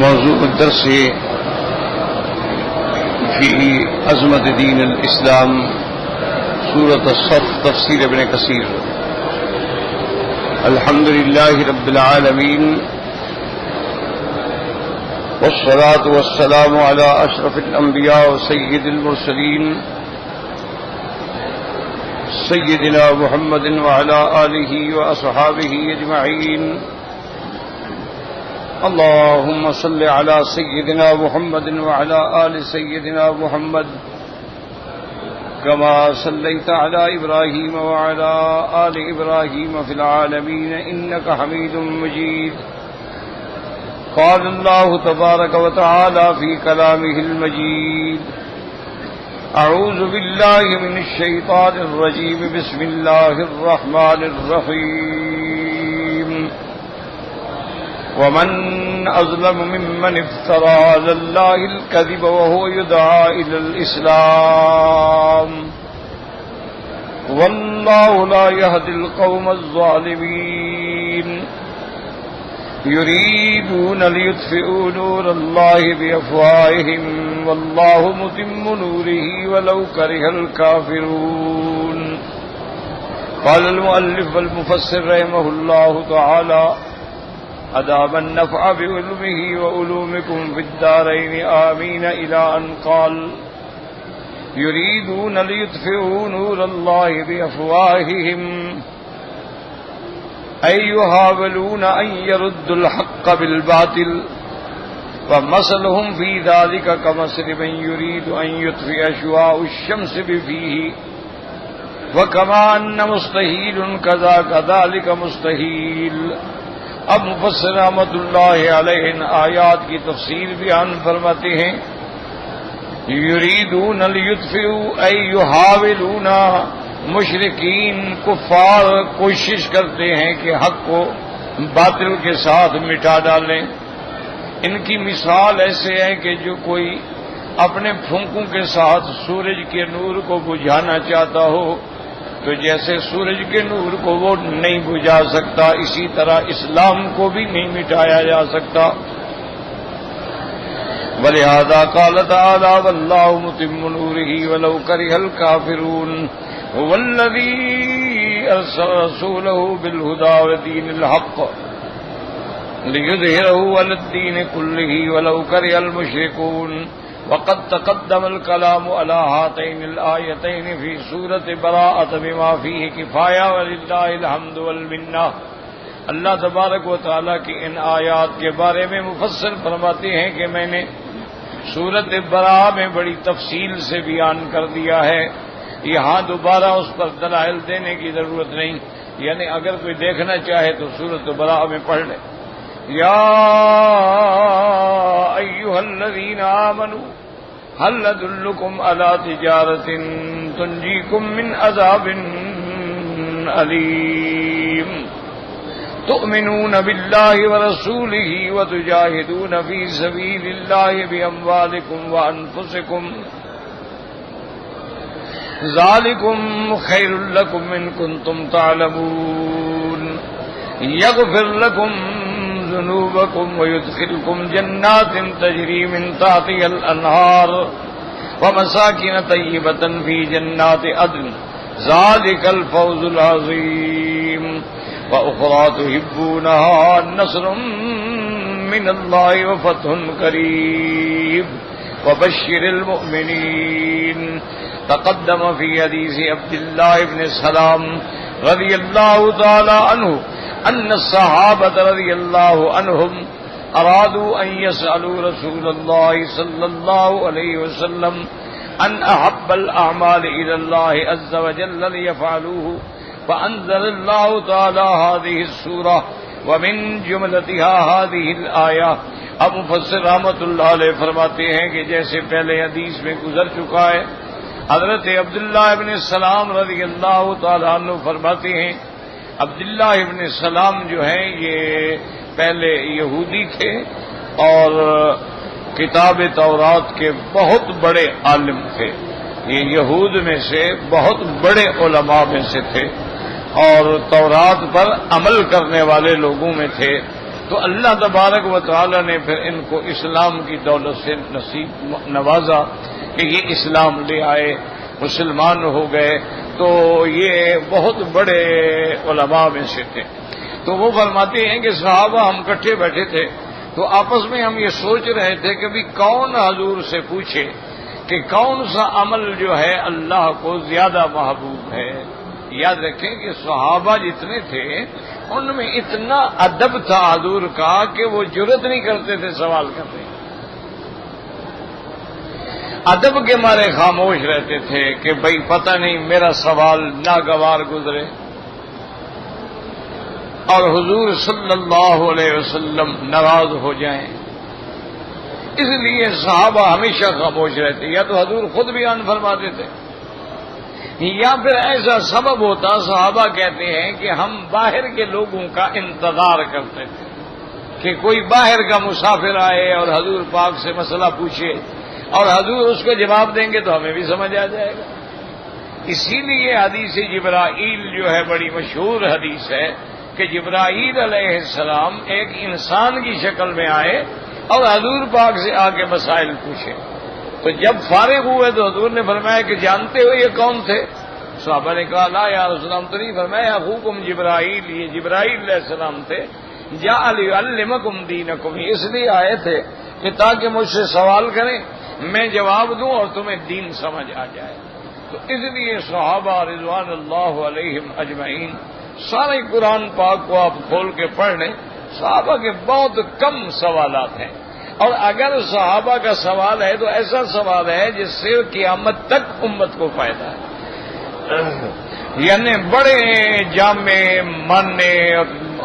موضوع الدرس في عظمت دين الإسلام سورة الصف تفسير ابن كثير. الحمد لله رب العالمين والصلاة والسلام على أشرف الأنبياء وسيد المرسلين سيدنا محمد وعلى آله وأصحابه أجمعين. اللهم صل على سيدنا محمد وعلى آل سيدنا محمد كما صليت على إبراهيم وعلى آل إبراهيم في العالمين إنك حميد مجيد. قال الله تبارك وتعالى في كلامه المجيد: أعوذ بالله من الشيطان الرجيم بسم الله الرحمن الرحيم. ومن أظلم ممن افترى على الله الكذب وهو يدعى إلى الإسلام والله لا يهدي القوم الظالمين. يريدون ليطفئوا نور الله بأفواههم والله متم نوره ولو كره الكافرون. قال المؤلف والمفسر رحمه الله تعالى: أدام النفع بعلمه وعلومكم في الدارين آمين، إلى أن قال: يريدون ليطفئوا نور الله بأفواههم أي يحاولون أن يردوا الحق بالباطل ومثلهم في ذلك كمثل من يريد أن يطفئ شعاع الشمس بفيه وكما أن مستحيل كذلك مستحيل. اب مفسر رحمۃ اللہ علیہ ان آیات کی تفسیر بیان فرماتے ہیں: یریدون لیطفئوا ای یحاولون، مشرکین کفار کوشش کرتے ہیں کہ حق کو باطل کے ساتھ مٹا ڈالیں. ان کی مثال ایسے ہے کہ جو کوئی اپنے پھونکوں کے ساتھ سورج کے نور کو بجھانا چاہتا ہو تو جیسے سورج کے نور کو وہ نہیں بجھا سکتا، اسی طرح اسلام کو بھی نہیں مٹایا جا سکتا. وَلِهَذَا قَالَ تَعَالَى: وَاللَّهُ مُتِمُّ نُورِهِ وَلَوْ كَرِهَ الْكَافِرُونَ. هُوَ الَّذِي أَرْسَلَ رَسُولَهُ بِالْهُدَى وَدِينِ الْحَقِّ لِيُظْهِرَهُ عَلَى الدِّينِ كُلِّهِ وَلَوْ كَرِهَ الْمُشْرِكُونَ. وقد تقدم الكلام على هاتين الآيتين في سورة براءة بما فيه كفاية ولله الحمد والمنة. اللہ تبارک و تعالیٰ کی ان آیات کے بارے میں مفسر فرماتے ہیں کہ میں نے سورۃ براءہ میں بڑی تفصیل سے بیان کر دیا ہے. یہاں دوبارہ اس پر دلائل دینے کی ضرورت نہیں، یعنی اگر کوئی دیکھنا چاہے تو سورۃ براءہ میں پڑھ لے. یا ایھا الذین آمنوا هل ادلکم علی تجارۃ تنجیکم من عذاب علیم تؤمنون باللہ ورسولہ وتجاہدون فی سبیل اللہ باموالکم وانفسکم ذالکم خیر لکم ان کنتم تعلمون. یغفر لکم ذنوبکم ویدخلکم جنات تجری من تحتها الانہار ومساکن طیبۃ فی جنات عدن ذالک الفوز العظیم. وأخرى تحبونها نصر من الله وفتح قريب وبشر المؤمنين. تقدم في حديث عبد الله بن سلام رضي الله تعالى عنه أن الصحابة رضي الله عنهم أرادوا أن يسألوا رسول الله صلى الله عليه وسلم أن أحب الأعمال إلى الله عز وجل ليفعلوه، فأنزل الله تعالى هذه السورة ومن جملتها هذه الآية. اب مفسر رحمۃ اللہ علیہ فرماتے ہیں کہ جیسے پہلے حدیث میں گزر چکا ہے، حضرت عبداللہ ابن سلام رضی اللہ تعالیٰ عنہ فرماتے ہیں. عبداللہ ابن سلام جو ہیں یہ پہلے یہودی تھے اور کتاب تورات کے بہت بڑے عالم تھے. یہ یہود میں سے بہت بڑے علماء میں سے تھے اور تورات پر عمل کرنے والے لوگوں میں تھے. تو اللہ تبارک و تعالی نے پھر ان کو اسلام کی دولت سے نوازا کہ یہ اسلام لے آئے، مسلمان ہو گئے، تو یہ بہت بڑے علماء میں سے تھے۔ تو وہ فرماتے ہیں کہ صحابہ ہم کٹھے بیٹھے تھے تو آپس میں ہم یہ سوچ رہے تھے کہ بھی کون حضور سے پوچھے کہ کون سا عمل جو ہے اللہ کو زیادہ محبوب ہے۔ یاد رکھیں کہ صحابہ جتنے تھے ان میں اتنا ادب تھا حضور کا کہ وہ جرأت نہیں کرتے تھے سوال کرنے، ادب کے مارے خاموش رہتے تھے کہ بھئی پتہ نہیں میرا سوال ناگوار گزرے اور حضور صلی اللہ علیہ وسلم ناراض ہو جائیں۔ اس لیے صحابہ ہمیشہ خاموش رہتے، یا تو حضور خود بیان فرماتے تھے یا پھر ایسا سبب ہوتا۔ صحابہ کہتے ہیں کہ ہم باہر کے لوگوں کا انتظار کرتے تھے کہ کوئی باہر کا مسافر آئے اور حضور پاک سے مسئلہ پوچھے اور حضور اس کو جواب دیں گے تو ہمیں بھی سمجھ آ جائے گا۔ اسی لیے حدیث جبرائیل جو ہے بڑی مشہور حدیث ہے کہ جبرائیل علیہ السلام ایک انسان کی شکل میں آئے اور حضور پاک سے آ کے مسائل پوچھے، تو جب فارغ ہوئے تو حضور نے فرمایا کہ جانتے ہو یہ کون تھے؟ صحابہ نے کہا لا یا رسول اللہ، تو نہیں فرمایا اخوکم جبرائیل، یہ جبرائیل علیہ السلام تھے، جاء لیعلمکم دینکم، اس لیے آئے تھے کہ تاکہ مجھ سے سوال کریں میں جواب دوں اور تمہیں دین سمجھ آ جائے۔ تو اس لیے صحابہ رضوان اللہ علیہم اجمعین سارے قرآن پاک کو آپ کھول کے پڑھ لیں، صحابہ کے بہت کم سوالات ہیں، اور اگر صحابہ کا سوال ہے تو ایسا سوال ہے جس سے قیامت تک امت کو فائدہ ہے، یعنی بڑے جامع ماننے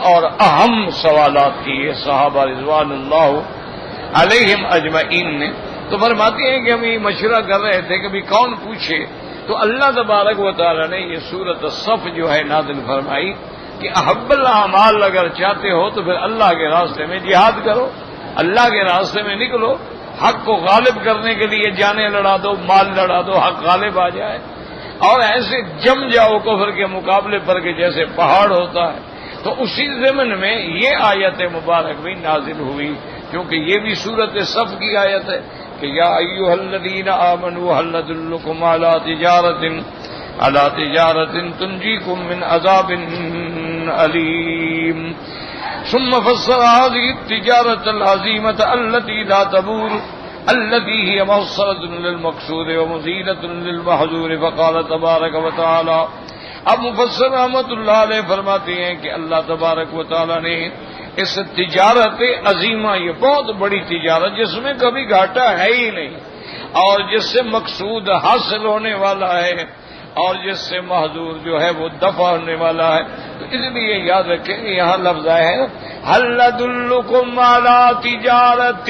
اور اہم سوالات کیے صحابہ رضوان اللہ علیہم اجمعین نے۔ تو فرماتے ہیں کہ ہم یہ مشورہ کر رہے تھے کہ بھی کون پوچھے، تو اللہ تبارک و تعالی نے یہ سورۃ الصف جو ہے نازل فرمائی کہ احب الاعمال اگر چاہتے ہو تو پھر اللہ کے راستے میں جہاد کرو، اللہ کے راستے میں نکلو، حق کو غالب کرنے کے لیے جانیں لڑا دو، مال لڑا دو، حق غالب آ جائے، اور ایسے جم جاؤ کفر کے مقابلے پر کہ جیسے پہاڑ ہوتا ہے۔ تو اسی ضمن میں یہ آیت مبارک بھی نازل ہوئی، کیونکہ یہ بھی سورۃ صف کی آیت ہے کہ یا ایھا الذین آمنوا هل ندلکم علی تجارۃ تنجیکم من عذاب علیم ثم فسر هذه التجارة العظيمة التي لا تبور التي هي موصلة للمقصود ومزيلة للمحظور فقال تبارک و تعالی۔ اب مفسر رحمۃ اللہ علیہ فرماتے ہیں کہ اللہ تبارک و تعالی نے اس تجارت عظیمہ، یہ بہت بڑی تجارت جس میں کبھی گھاٹا ہے ہی نہیں، اور جس سے مقصود حاصل ہونے والا ہے اور جس سے محظور جو ہے وہ دفع ہونے والا ہے، تو اس لیے یاد رکھیں کہ یہاں لفظ ہے هل ندلکم علی تجارۃ،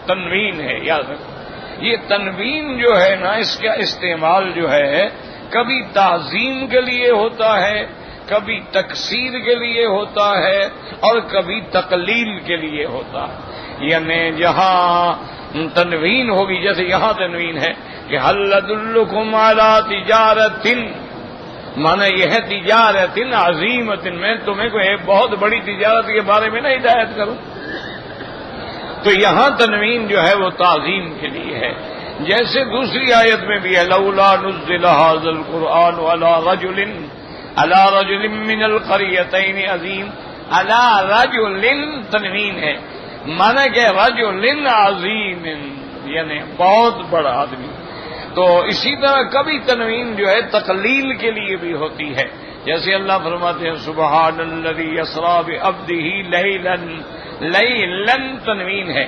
تنوین ہے، یاد رکھیں یہ تنوین جو ہے نا اس کا استعمال جو ہے کبھی تعظیم کے لیے ہوتا ہے، کبھی تکسیر کے لیے ہوتا ہے اور کبھی تقلیل کے لیے ہوتا ہے، یعنی جہاں تنوین ہوگی جیسے یہاں تنوین ہے کہ هل ندلکم علی تجارۃ، مانا یہ ہے تجارت عظیمۃ، میں تمہیں کو ایک بہت بڑی تجارت کے بارے میں نہ ہدایت کروں، تو یہاں تنوین جو ہے وہ تعظیم کے لیے ہے۔ جیسے دوسری آیت میں بھی ہے لولا نزل هذا القرآن علی رجل من القریتین عظیم، علی رجل تنوین ہے، مانا کہ رجل عظیم یعنی بہت بڑا آدمی۔ تو اسی طرح کبھی تنوین جو ہے تقلیل کے لیے بھی ہوتی ہے، جیسے اللہ فرماتے ہیں سبحان الذی اسری بعبدہ لیلا، تنوین ہے،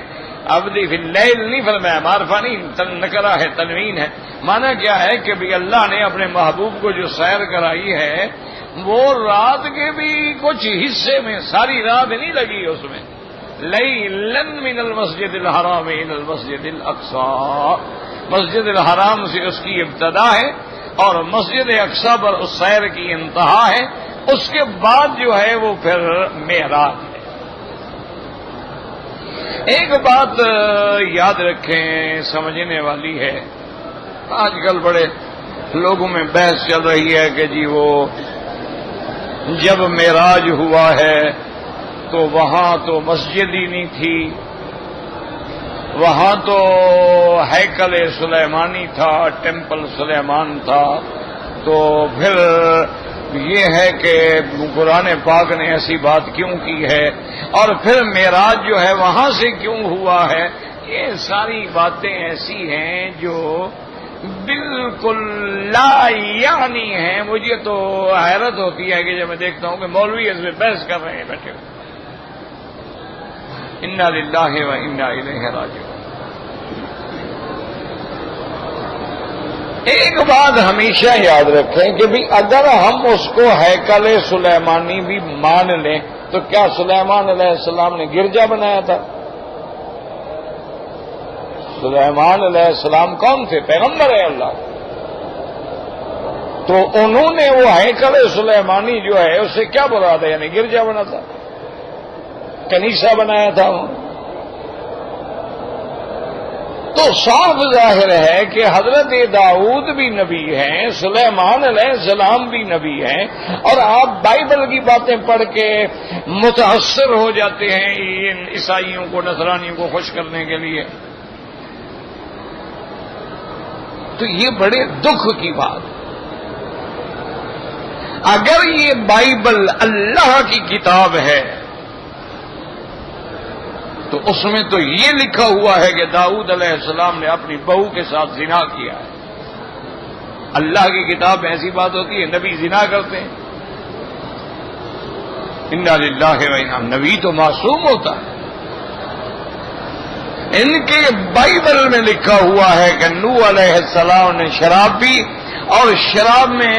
عبدی فی اللیل نہیں فرمایا، معرفہ نہیں، نکرہ ہے، تنوین ہے، مانا کیا ہے کہ بھی اللہ نے اپنے محبوب کو جو سیر کرائی ہے وہ رات کے بھی کچھ حصے میں، ساری رات نہیں لگی اس میں، لیلا من المسجد الحرام الى المسجد الاقصی، مسجد الحرام سے اس کی ابتدا ہے اور مسجد اقصی پر اس سیر کی انتہا ہے، اس کے بعد جو ہے وہ پھر معراج ہے۔ ایک بات یاد رکھیں سمجھنے والی ہے، آج کل بڑے لوگوں میں بحث چل رہی ہے کہ جی وہ جب معراج ہوا ہے تو وہاں تو مسجد ہی نہیں تھی، وہاں تو ہیکل سلیمانی تھا، ٹیمپل سلیمان تھا. تو پھر یہ ہے کہ قرآن پاک نے ایسی بات کیوں کی ہے، اور پھر معراج جو ہے وہاں سے کیوں ہوا ہے. یہ ساری باتیں ایسی ہیں جو بالکل لا یعنی ہیں. مجھے تو حیرت ہوتی ہے کہ جب میں دیکھتا ہوں کہ مولوی اس میں بحث کر رہے ہیں بیٹھے ہوئے. انا للہ و انا الیہ راجعون. ایک بات ہمیشہ یاد رکھیں کہ بھی اگر ہم اس کو ہیکل سلیمانی بھی مان لیں تو کیا سلیمان علیہ السلام نے گرجا بنایا تھا؟ سلیمان علیہ السلام کون تھے؟ پیغمبر ہے اللہ. تو انہوں نے وہ ہیکل سلیمانی جو ہے اس سے کیا بنا تھا؟ یعنی گرجا بنا تھا، کنیسہ بنایا تھا. تو صاف ظاہر ہے کہ حضرت داؤد بھی نبی ہیں، سلیمان علیہ السلام بھی نبی ہیں، اور آپ بائبل کی باتیں پڑھ کے متاثر ہو جاتے ہیں ان عیسائیوں کو، نصرانیوں کو خوش کرنے کے لیے. تو یہ بڑے دکھ کی بات. اگر یہ بائبل اللہ کی کتاب ہے تو اس میں تو یہ لکھا ہوا ہے کہ داؤد علیہ السلام نے اپنی بہو کے ساتھ زنا کیا ہے. اللہ کی کتاب میں ایسی بات ہوتی ہے نبی زنا کرتے ہیں؟ انا للہ و انا. نبی تو معصوم ہوتا ہے. ان کے بائبل میں لکھا ہوا ہے کہ نوح علیہ السلام نے شراب پی اور شراب میں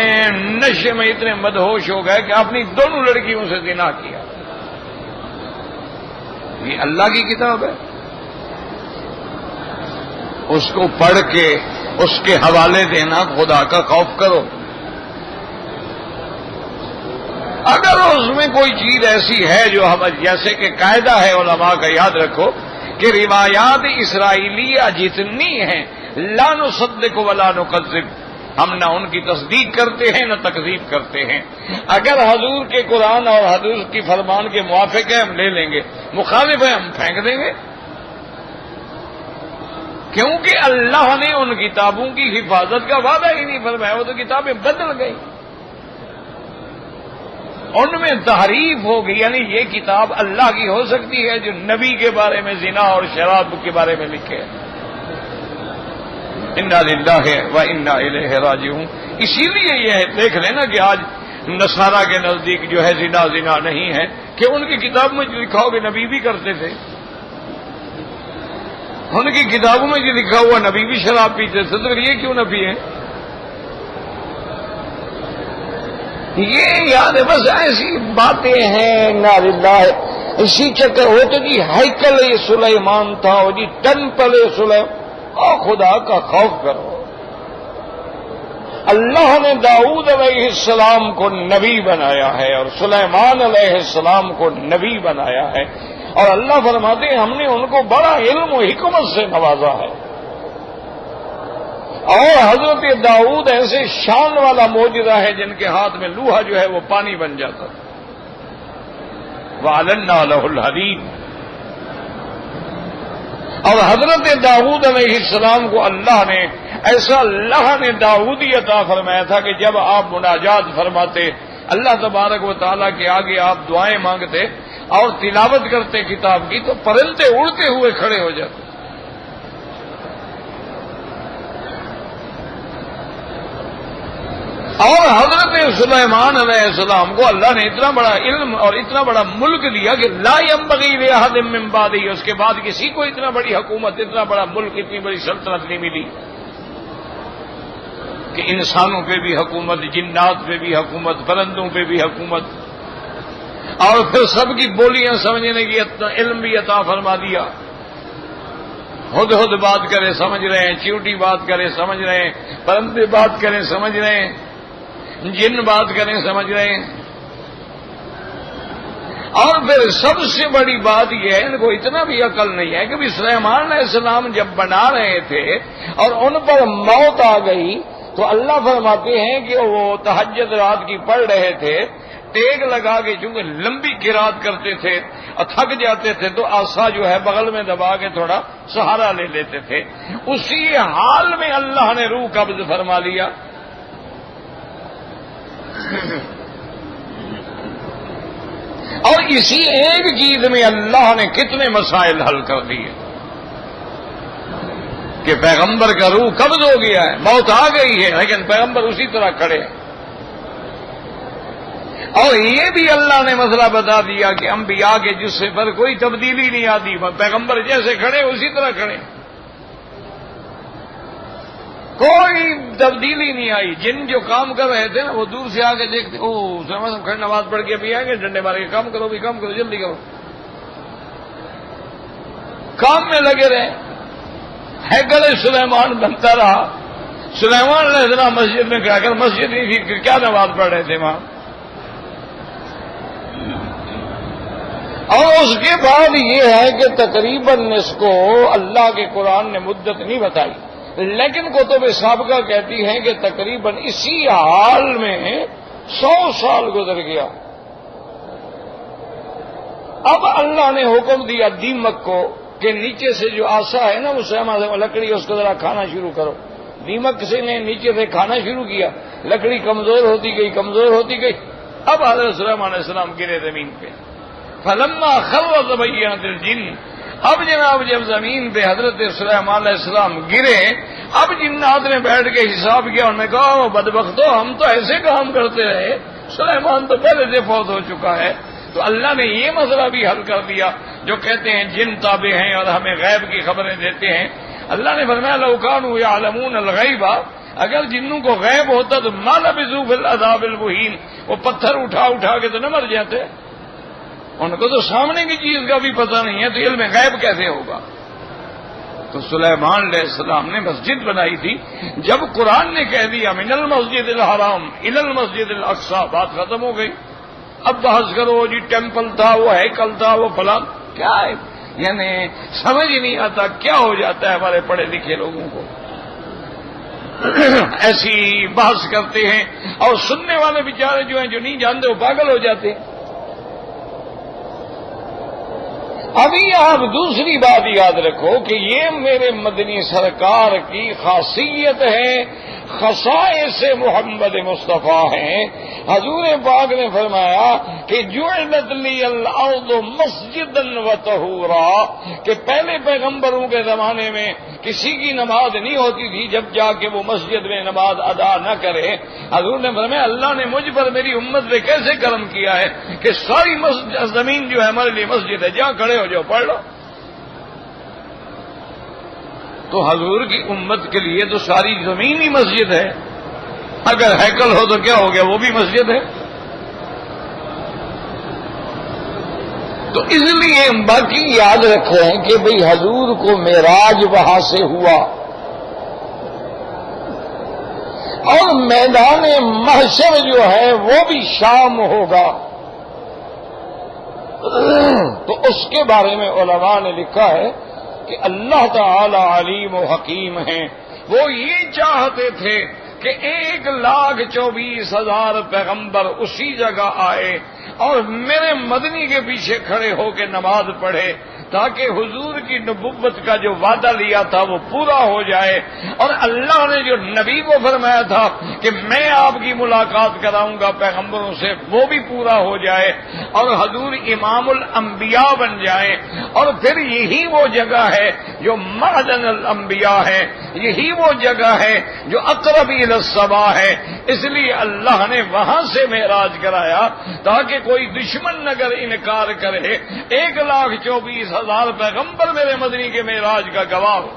نشے میں اتنے مدہوش ہو گئے کہ اپنی دونوں لڑکیوں سے زنا کیا. یہ اللہ کی کتاب ہے. اس کو پڑھ کے اس کے حوالے دینا، خدا کا خوف کرو. اگر اس میں کوئی چیز ایسی ہے جو ہم، جیسے کہ قاعدہ ہے علماء کا، یاد رکھو کہ روایات اسرائیلیہ جتنی ہیں لا نصدق ولا نکذب، ہم نہ ان کی تصدیق کرتے ہیں نہ تکذیب کرتے ہیں. اگر حضور کے قرآن اور حضور کی فرمان کے موافق ہے ہم لے لیں گے، مخالف ہے ہم پھینک دیں گے. کیونکہ اللہ نے ان کتابوں کی حفاظت کا وعدہ ہی نہیں فرمایا. وہ تو کتابیں بدل گئی، ان میں تحریف ہو گئی. یعنی یہ کتاب اللہ کی ہو سکتی ہے جو نبی کے بارے میں زنا اور شراب کے بارے میں لکھے. انا للہ و انا الیہ راجعون. اسی لیے یہ دیکھ لینا کہ آج نصارہ کے نزدیک جو ہے زنا زنا نہیں ہے، کہ ان کی کتاب میں جو لکھا ہو کہ نبی بھی کرتے تھے. ان کی کتابوں میں جو لکھا ہوا نبی بھی شراب پیتے تھے، تو یہ کیوں نہ پیے؟ یہ یاد ہے. بس ایسی باتیں ہیں. نا للہ. اسی چکر ہو تو جی ہیکل سلیمان تھا، وہ جی ٹیمپل سلیمان. اور خدا کا خوف کرو. اللہ نے داؤد علیہ السلام کو نبی بنایا ہے اور سلیمان علیہ السلام کو نبی بنایا ہے، اور اللہ فرماتے ہیں ہم نے ان کو بڑا علم و حکمت سے نوازا ہے. اور حضرت داؤد ایسے شان والا معجزہ ہے جن کے ہاتھ میں لوہا جو ہے وہ پانی بن جاتا. وَعَلَنَّا لَهُ الْحَدِيدَ. اور حضرت داؤد علیہ السلام کو اللہ نے داؤدی عطا فرمایا تھا کہ جب آپ مناجات فرماتے اللہ تبارک و تعالیٰ کے آگے، آپ دعائیں مانگتے اور تلاوت کرتے کتاب کی، تو پرندے اڑتے ہوئے کھڑے ہو جاتے. اور حضرت سلیمان علیہ السلام کو اللہ نے اتنا بڑا علم اور اتنا بڑا ملک دیا کہ لا ينبغي لأحد من بعده. اس کے بعد کسی کو اتنا بڑی حکومت، اتنا بڑا ملک، اتنی بڑی سلطنت نہیں ملی کہ انسانوں پہ بھی حکومت، جنات پہ بھی حکومت، پرندوں پہ بھی حکومت، اور پھر سب کی بولیاں سمجھنے کی علم بھی عطا فرما دیا. ہد ہد بات کرے سمجھ رہے ہیں، چیوٹی بات کرے سمجھ رہے ہیں، پرندے بات کریں سمجھ رہے ہیں، جن بات کریں سمجھ رہے ہیں. اور پھر سب سے بڑی بات یہ ہے، ان کو اتنا بھی عقل نہیں ہے کہ بھی سلیمان علیہ السلام جب بنا رہے تھے اور ان پر موت آ گئی تو اللہ فرماتے ہیں کہ وہ تہجد رات کی پڑھ رہے تھے ٹیک لگا کے چونکہ لمبی قرات کرتے تھے اور تھک جاتے تھے تو عصا جو ہے بغل میں دبا کے تھوڑا سہارا لے لیتے تھے. اسی حال میں اللہ نے روح قبض فرما لیا. اور اسی ایک چیز میں اللہ نے کتنے مسائل حل کر دیے کہ پیغمبر کا روح قبض ہو گیا ہے, موت آ گئی ہے, لیکن پیغمبر اسی طرح کھڑے ہیں. اور یہ بھی اللہ نے مسئلہ بتا دیا کہ انبیاء کے جسے پر کوئی تبدیلی نہیں آتی, پیغمبر جیسے کھڑے اسی طرح کھڑے, کوئی تبدیلی نہیں آئی. جن جو کام کر رہے تھے نا وہ دور سے آ کے دیکھتے, او سلام کھڑے نماز پڑھ کے بھی آئیں گے, ڈنڈے مارے کے کام کرو بھی کام کرو, جلدی کرو, کام میں لگے رہے. ہیکل سلیمان بنتا رہا. سلیمان علیہ السلام مسجد میں کھڑا کر, مسجد نہیں تھی, کیا نماز پڑھ رہے تھے وہاں. اور اس کے بعد یہ ہے کہ تقریباً اس کو اللہ کے قرآن نے مدت نہیں بتائی, لیکن کتب سابقہ کہتی ہیں کہ تقریباً اسی حال میں 100 سال گزر گیا. اب اللہ نے حکم دیا دیمک کو کہ نیچے سے جو آسا ہے نا وہ سہما لکڑی, اس کو ذرا کھانا شروع کرو. دیمک سے نے نیچے سے کھانا شروع کیا, لکڑی کمزور ہوتی گئی کمزور ہوتی گئی. اب حضرت سلیمان علیہ السلام گرے زمین پہ. فلما خر تبینت الجن, اب جناب جب زمین پہ حضرت سلیمان علیہ السلام گرے, اب جنات نے بیٹھ کے حساب کیا, انہوں نے کہا بدبختو ہم تو ایسے کام کرتے رہے, سلیمان تو پہلے سے فوت ہو چکا ہے. تو اللہ نے یہ مسئلہ بھی حل کر دیا. جو کہتے ہیں جن تابع ہیں اور ہمیں غیب کی خبریں دیتے ہیں, اللہ نے فرمایا لو کانوا یعلمون الغیب, اگر جنوں کو غیب ہوتا تو ما لبثوا فی العذاب المہین, وہ پتھر اٹھا اٹھا کے تو نہ مر جاتے. ان کو تو سامنے کی چیز کا بھی پتہ نہیں ہے, تو علم غیب کیسے ہوگا. تو سلیمان علیہ السلام نے مسجد بنائی تھی. جب قرآن نے کہہ دیا من المسجد الحرام الی المسجد الاقصی, بات ختم ہو گئی. اب بحث کرو جی ٹیمپل تھا, وہ ہیکل تھا, وہ فلاں کیا ہے, یعنی سمجھ ہی نہیں آتا کیا ہو جاتا ہے ہمارے پڑھے لکھے لوگوں کو. ایسی بحث کرتے ہیں اور سننے والے بیچارے جو ہیں جو نہیں جانتے وہ پاگل ہو جاتے ہیں. ابھی آپ دوسری بات یاد رکھو کہ یہ میرے مدنی سرکار کی خاصیت ہے, خصائص محمد مصطفیٰ ہیں. حضور پاک نے فرمایا کہ جعلت لی الارض مسجدا وطہورا, کہ پہلے پیغمبروں کے زمانے میں کسی کی نماز نہیں ہوتی تھی جب جا کے وہ مسجد میں نماز ادا نہ کرے. حضور نے فرمایا اللہ نے مجھ پر میری امت پہ کیسے کرم کیا ہے کہ ساری زمین جو ہے ہمارے لیے مسجد ہے, جہاں کھڑے ہو جاؤ پڑھ لو. تو حضور کی امت کے لیے تو ساری زمین ہی مسجد ہے. اگر ہیکل ہو تو کیا ہو گیا, وہ بھی مسجد ہے. تو اس لیے باقی یاد رکھیں کہ بھئی حضور کو معراج وہاں سے ہوا اور میدان محشر جو ہے وہ بھی شام ہوگا. تو اس کے بارے میں علماء نے لکھا ہے کہ اللہ تعالی علیم و حکیم ہیں. وہ یہ چاہتے تھے کہ 1,24,000 پیغمبر اسی جگہ آئے اور میرے مدنی کے پیچھے کھڑے ہو کے نماز پڑھے, تاکہ حضور کی نبوت کا جو وعدہ لیا تھا وہ پورا ہو جائے. اور اللہ نے جو نبی کو فرمایا تھا کہ میں آپ کی ملاقات کراؤں گا پیغمبروں سے, وہ بھی پورا ہو جائے اور حضور امام الانبیاء بن جائیں. اور پھر یہی وہ جگہ ہے جو معدن الانبیاء ہے, یہی وہ جگہ ہے جو اقرب الی السماء ہے. اس لیے اللہ نے وہاں سے معراج کرایا تاکہ کوئی دشمن اگر انکار کرے 1,24,000 پیغمبر میرے مدنی کے معراج کا گواہ ہو.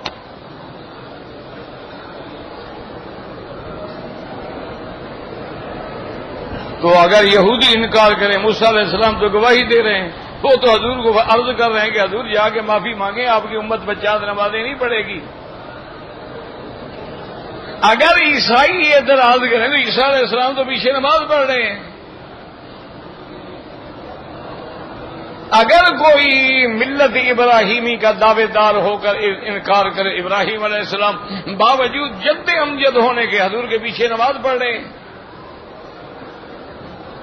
تو اگر یہودی انکار کریں, موسیٰ علیہ السلام تو گواہی دے رہے ہیں, وہ تو حضور کو عرض کر رہے ہیں کہ حضور جا کے معافی مانگیں, آپ کی امت 50 نمازیں نہیں پڑھے گی. اگر عیسائی اعتراض کریں تو عیسیٰ علیہ السلام تو پیچھے نماز پڑھ رہے ہیں. اگر کوئی ملت ابراہیمی کا دعوے دار ہو کر انکار کرے, ابراہیم علیہ السلام باوجود جد امجد ہونے کے حضور کے پیچھے نماز پڑھ رہے ہیں.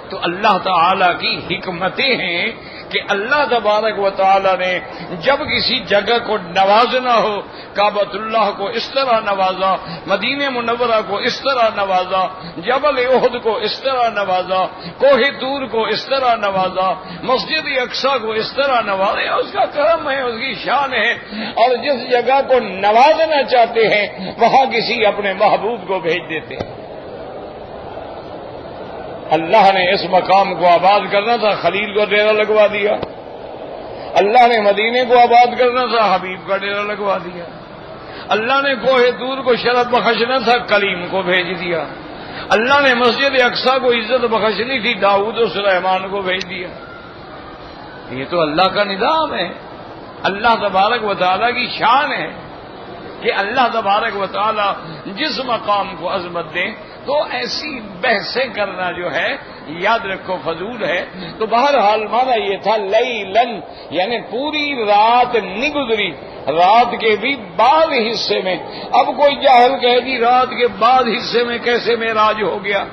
تو اللہ تعالی کی حکمتیں ہیں کہ اللہ تبارک و تعالی نے جب کسی جگہ کو نوازنا ہو، کعبۃ اللہ کو اس طرح نوازا، مدینہ منورہ کو اس طرح نوازا، جبل احد کو اس طرح نوازا، کوہ طور کو اس طرح نوازا، مسجد اقصی کو اس طرح نوازا، اس کا کرم ہے، اس کی شان ہے۔ اور جس جگہ کو نوازنا چاہتے ہیں وہاں کسی اپنے محبوب کو بھیج دیتے ہیں۔ اللہ نے اس مقام کو آباد کرنا تھا، خلیل کو ڈیرا لگوا دیا۔ اللہ نے مدینے کو آباد کرنا تھا، حبیب کا ڈیرا لگوا دیا۔ اللہ نے کوہ طور کو شرف بخشنا تھا، کلیم کو بھیج دیا۔ اللہ نے مسجد اقصی کو عزت بخشنی تھی، داؤد و سلیمان کو بھیج دیا۔ یہ تو اللہ کا نظام ہے، اللہ تبارک و تعالیٰ کی شان ہے کہ اللہ تبارک و تعالیٰ جس مقام کو عظمت دے تو ایسی بحثیں کرنا جو ہے یاد رکھو فضول ہے۔ تو بہرحال مانا یہ تھا لیلن، یعنی پوری رات نہیں گزری، رات کے بھی بعض حصے میں۔ اب کوئی جاہل کہے گی رات کے بعض حصے میں کیسے معراج ہو گیا؟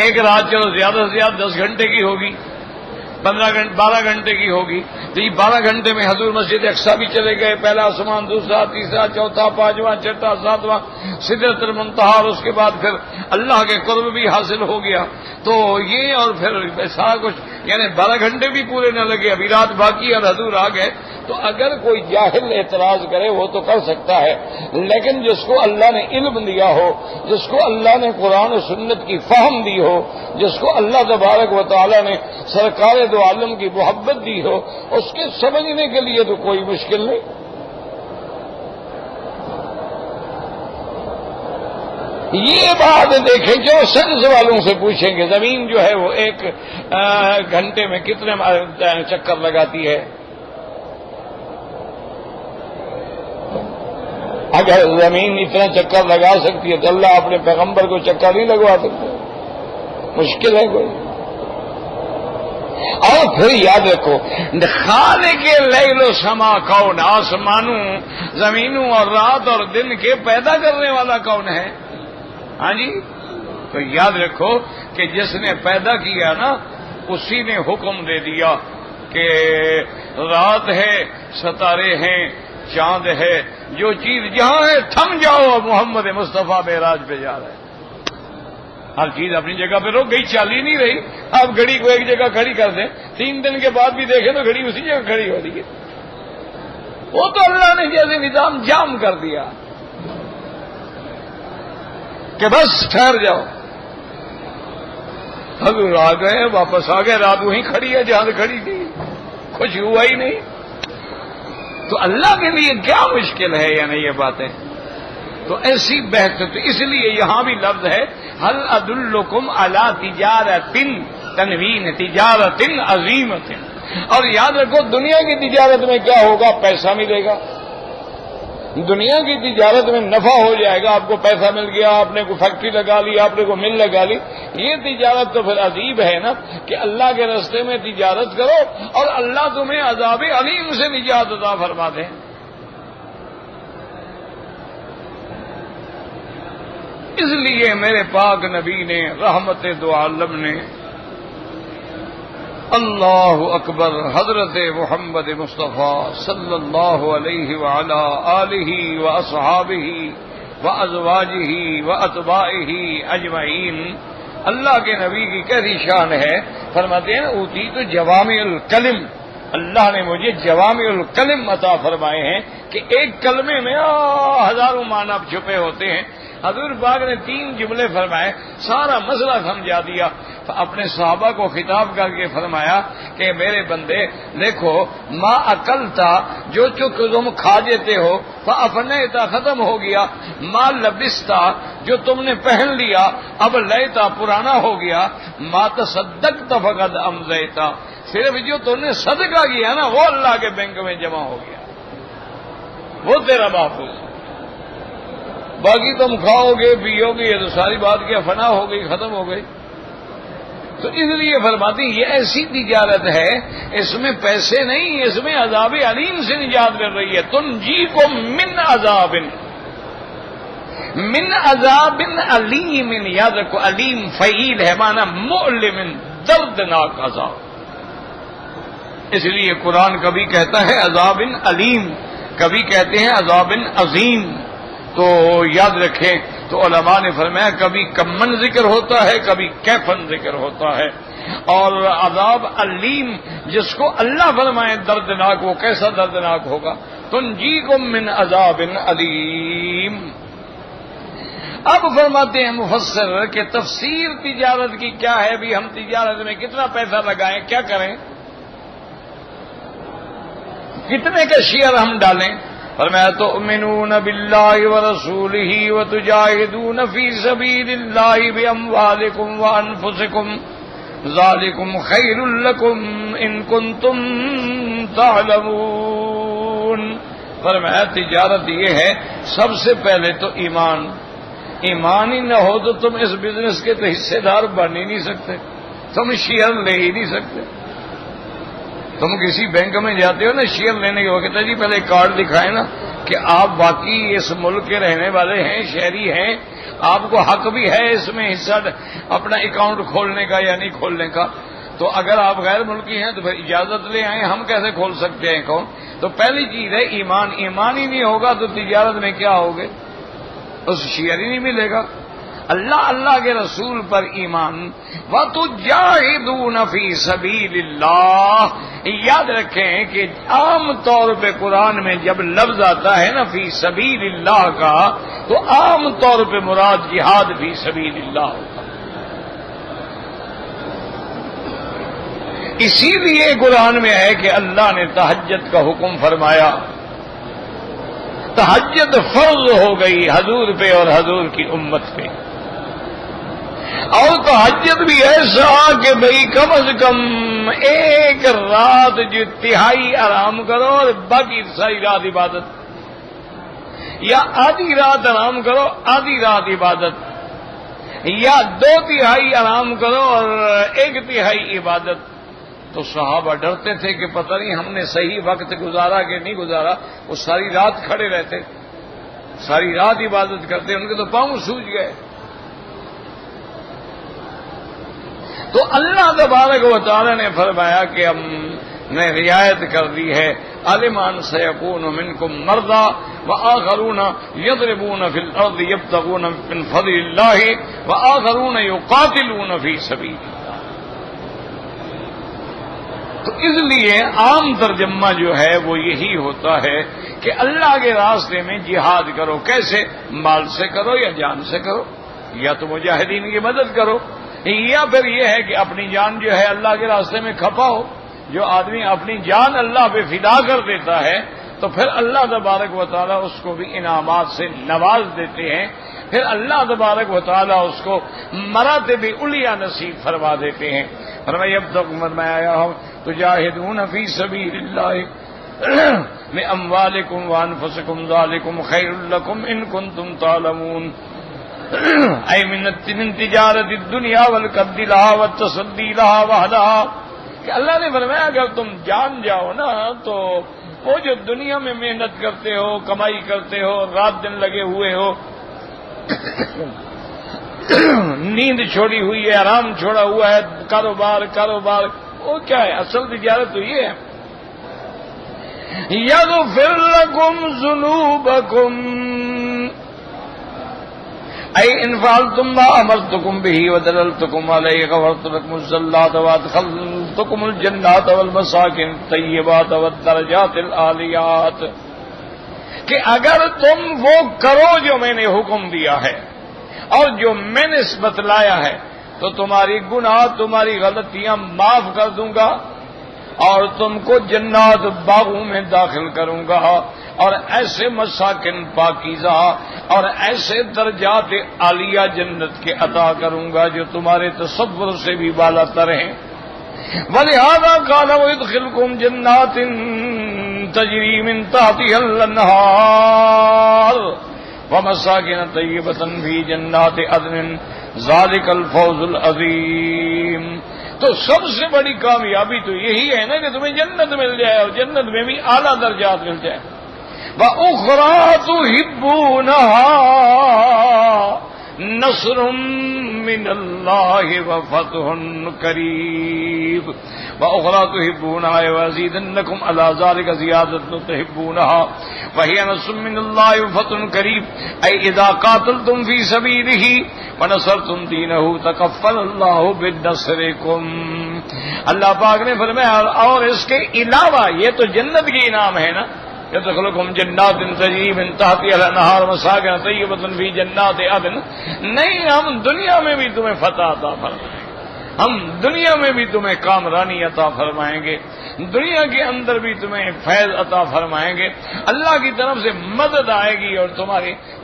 ایک رات چلو زیادہ سے زیادہ 10 گھنٹے کی ہوگی، 12 گھنٹے کی ہوگی، تو یہ 12 گھنٹے میں حضور مسجد اقصی بھی چلے گئے، پہلا آسمان، دوسرا، تیسرا، چوتھا، پانچواں، چھٹا، ساتواں، سدرۃ المنتہا، اور اس کے بعد پھر اللہ کے قرب بھی حاصل ہو گیا۔ تو یہ اور پھر سارا کچھ، یعنی 12 گھنٹے بھی پورے نہ لگے، ابھی رات باقی اور حضور آ گئے۔ تو اگر کوئی جاہل اعتراض کرے وہ تو کر سکتا ہے، لیکن جس کو اللہ نے علم دیا ہو، جس کو اللہ نے قرآن و سنت کی فہم دی ہو، جس کو اللہ تبارک و تعالیٰ نے سرکار دو عالم کی محبت دی ہو، اس کے سمجھنے کے لیے تو کوئی مشکل نہیں۔ یہ بات دیکھیں جو سائنس والوں سے پوچھیں گے زمین جو ہے وہ ایک گھنٹے میں کتنے چکر لگاتی ہے؟ اگر زمین اتنا چکر لگا سکتی ہے تو اللہ اپنے پیغمبر کو چکر نہیں لگوا سکتے؟ مشکل ہے کوئی؟ اور پھر یاد رکھو خالق لیل و سما کون، آسمانوں، زمینوں اور رات اور دن کے پیدا کرنے والا کون ہے؟ ہاں جی، تو یاد رکھو کہ جس نے پیدا کیا نا اسی نے حکم دے دیا کہ رات ہے، ستارے ہیں، چاند ہے، جو چیز جہاں ہے تھم جاؤ، محمد مصطفیٰ معراج پہ جا رہے ہیں۔ ہر چیز اپنی جگہ پہ رک گئی، چال ہی نہیں رہی۔ آپ گھڑی کو ایک جگہ کھڑی کر دیں، 3 دن کے بعد بھی دیکھیں تو گھڑی اسی جگہ کھڑی ہو رہی ہے۔ وہ تو اللہ نے جیسے نظام جام کر دیا کہ بس ٹھہر جاؤ، حضور آ گئے، واپس آ گئے، رات وہیں کھڑی ہے جہاں کھڑی تھی، کچھ ہوا ہی نہیں۔ تو اللہ کے لیے کیا مشکل ہے یا نہیں یہ باتیں؟ تو ایسی بحث، تو اس لیے یہاں بھی لفظ ہے هل ادلکم علی تجارت تنوین تجارت عظیمت۔ اور یاد رکھو دنیا کی تجارت میں کیا ہوگا؟ پیسہ ملے گا، دنیا کی تجارت میں نفع ہو جائے گا، آپ کو پیسہ مل گیا، آپ نے کوئی فیکٹری لگا لی، آپ نے کوئی مل لگا لی۔ یہ تجارت تو پھر عجیب ہے نا کہ اللہ کے راستے میں تجارت کرو اور اللہ تمہیں عذاب علیم سے نجات عطا فرما دے۔ اس لیے میرے پاک نبی نے، رحمت دو عالم نے، اللہ اکبر، حضرت محمد مصطفیٰ صلی اللہ علیہ وعلی آلہ واصحابہ وازواجہ واتباعہ اجمعین، اللہ کے نبی کی کیسی شان ہے۔ فرماتے ہیں اوتی تو جوامع الکلم، اللہ نے مجھے جوامع الکلم عطا فرمائے ہیں کہ ایک کلمے میں ہزاروں معنی چھپے ہوتے ہیں۔ حضور پاک نے 3 جملے فرمائے، سارا مسئلہ سمجھا دیا۔ اپنے صحابہ کو خطاب کر کے فرمایا کہ میرے بندے دیکھو، ما اکلتا، جو تم کھا جاتے ہو، فافنیتا، ختم ہو گیا، ما لبستا، جو تم نے پہن لیا، اب لیتا، پرانا ہو گیا، ما تصدقت فقد امضیتا، صرف جو تم نے صدقہ کیا نا وہ اللہ کے بینک میں جمع ہو گیا، وہ تیرا محفوظ ہے۔ باقی تم کھاؤ گے پیو گے، یہ تو ساری بات کیا فنا ہو گئی، ختم ہو گئی۔ تو اس لیے فرماتی یہ ایسی تجارت ہے، اس میں پیسے نہیں، اس میں عذاب علیم سے نجات مل رہی ہے۔ تنجیکم من عذاب، من عذاب علیم، یاد رکھو علیم فعیل ہے، معنی مؤلم دردناک عذاب. اس لیے قرآن کبھی کہتا ہے عذاب علیم، کبھی کہتے ہیں عذاب عظیم. تو یاد رکھیں، تو علماء نے فرمایا کبھی کمن ذکر ہوتا ہے، کبھی کیفن ذکر ہوتا ہے. اور عذاب علیم جس کو اللہ فرمائے دردناک، وہ کیسا دردناک ہوگا؟ تنجیکم من عذاب علیم. اب فرماتے ہیں مفسر کہ تفسیر تجارت کی کیا ہے؟ بھی ہم تجارت میں کتنا پیسہ لگائیں، کیا کریں، کتنے کا شیئر ہم ڈالیں؟ فرمایا تؤمنون باللہ ورسولہ وتجاہدون فی سبیل اللہ باموالکم وانفسکم ذالکم خیر لکم ان کنتم تعلمون. فرمایا تجارت یہ ہے سب سے پہلے تو ایمان. ایمان ہی نہ ہو تو تم اس بزنس کے تو حصے دار بن ہی نہیں سکتے، تم شیئر لے ہی نہیں سکتے. تم کسی بینک میں جاتے ہو نا شیئر لینے کے وقت جی پہلے کارڈ دکھائیں نا کہ آپ باقی اس ملک کے رہنے والے ہیں، شہری ہیں، آپ کو حق بھی ہے اس میں حصہ اپنا اکاؤنٹ کھولنے کا یا نہیں کھولنے کا. تو اگر آپ غیر ملکی ہیں تو پھر اجازت لے آئیں، ہم کیسے کھول سکتے ہیں اکاؤنٹ؟ تو پہلی چیز ہے ایمان. ایمان ہی نہیں ہوگا تو تجارت میں کیا ہوگے؟ اس شیئر ہی نہیں ملے گا. اللہ کے رسول پر ایمان. وَتُجَاهِدُونَ فِي سَبِيلِ اللَّهِ. یاد رکھیں کہ عام طور پہ قرآن میں جب لفظ آتا ہے نا فی سبیل اللہ کا، تو عام طور پہ مراد جہاد فی سبیل اللہ ہوتا. اسی لیے قرآن میں ہے کہ اللہ نے تہجد کا حکم فرمایا. تہجد فرض ہو گئی حضور پہ اور حضور کی امت پہ. اور تہجد بھی ایسا کہ بھئی کم از کم ایک رات جو تہائی آرام کرو اور باقی ساری رات عبادت، یا آدھی رات آرام کرو آدھی رات عبادت، یا 2/3 آرام کرو اور 1/3 عبادت. تو صحابہ ڈرتے تھے کہ پتہ نہیں ہم نے صحیح وقت گزارا کہ نہیں گزارا. وہ ساری رات کھڑے رہتے، ساری رات عبادت کرتے، ان کے تو پاؤں سوج گئے. تو اللہ تبارک و تعالی نے فرمایا کہ ہم نے رعایت کر دی ہے. علمان سیکون منکم مرضی وآخرون یضربون فی الارض یبتغون من فضل اللہ وآخرون یقاتلون فی سبیل اللہ. تو اس لیے عام ترجمہ جو ہے وہ یہی ہوتا ہے کہ اللہ کے راستے میں جہاد کرو. کیسے؟ مال سے کرو یا جان سے کرو، یا تو مجاہدین کی مدد کرو، یا پھر یہ ہے کہ اپنی جان جو ہے اللہ کے راستے میں کھپاؤ. جو آدمی اپنی جان اللہ پہ فدا کر دیتا ہے تو پھر اللہ تبارک و تعالیٰ اس کو بھی انعامات سے نواز دیتے ہیں. پھر اللہ تبارک و تعالیٰ اس کو مراتب علیٰ نصیب فرما دیتے ہیں. فرمایا اب تک فرمایا تجاہدون فی سبیل اللہ باموالکم وانفسکم ذالکم خیر لکم ان کنتم تعلمون. اے من تجارت الدنیا والقد لها والتصدی لها وحدها. کہ اللہ نے فرمایا اگر تم جان جاؤ نا تو وہ جو دنیا میں محنت کرتے ہو، کمائی کرتے ہو، رات دن لگے ہوئے ہو، نیند چھوڑی ہوئی ہے، آرام چھوڑا ہوا ہے، کاروبار وہ کیا ہے؟ اصل تجارت تو یہ ہے. یغفر لکم ذنوبکم اے ان فعلتم ما امرتکم به ودللتکم علیہ غفرت لکم الزلات وادخلتکم الجنات والمساکن الطیبات والدرجات العالیات. کہ اگر تم وہ کرو جو میں نے حکم دیا ہے اور جو میں نے بتلایا ہے تو تمہاری گناہ، تمہاری غلطیاں معاف کر دوں گا اور تم کو جنات باغوں میں داخل کروں گا اور ایسے مساکن پاکیزہ اور ایسے درجات عالیہ جنت کے عطا کروں گا جو تمہارے تصور سے بھی بالا تر ہیں. وَلِهَذَا قَالَ وَيُدْخِلُكُمْ جَنَّاتٍ تَجْرِي مِن تَحْتِهَا الْأَنْهَارُ وَمَسَاكِنَ طَيِّبَةً فِي جَنَّاتِ عَدْنٍ ذَلِكَ الْفَوْزُ الْعَظِيمُ. تو سب سے بڑی کامیابی تو یہی ہے نا کہ تمہیں جنت مل جائے اور جنت میں بھی اعلیٰ درجات مل جائے. وَأُخْرَى تُحِبُّونَهَا نصر من اللہ وفتح قریب وأخرى تحبونها ويزيدنكم على ذلك زيادة تحبونها وهي نصر من الله وفتح قریب أي إذا قاتلتم في سبيله ونصرتم دينه تكفل الله بنصركم. اللہ پاک نے فرمایا اور اس کے علاوہ یہ تو جنت کی انعام ہے نا، يدخلكم جنات تجري من تحتها الانهار ومساكن طيبة في جنات عدن. نہیں، ہم دنیا میں بھی تمہیں فتح عطا فرمائیں گے، ہم دنیا میں بھی تمہیں کامرانی عطا فرمائیں گے، دنیا کے اندر بھی تمہیں فیض عطا فرمائیں گے، اللہ کی طرف سے مدد آئے گی اور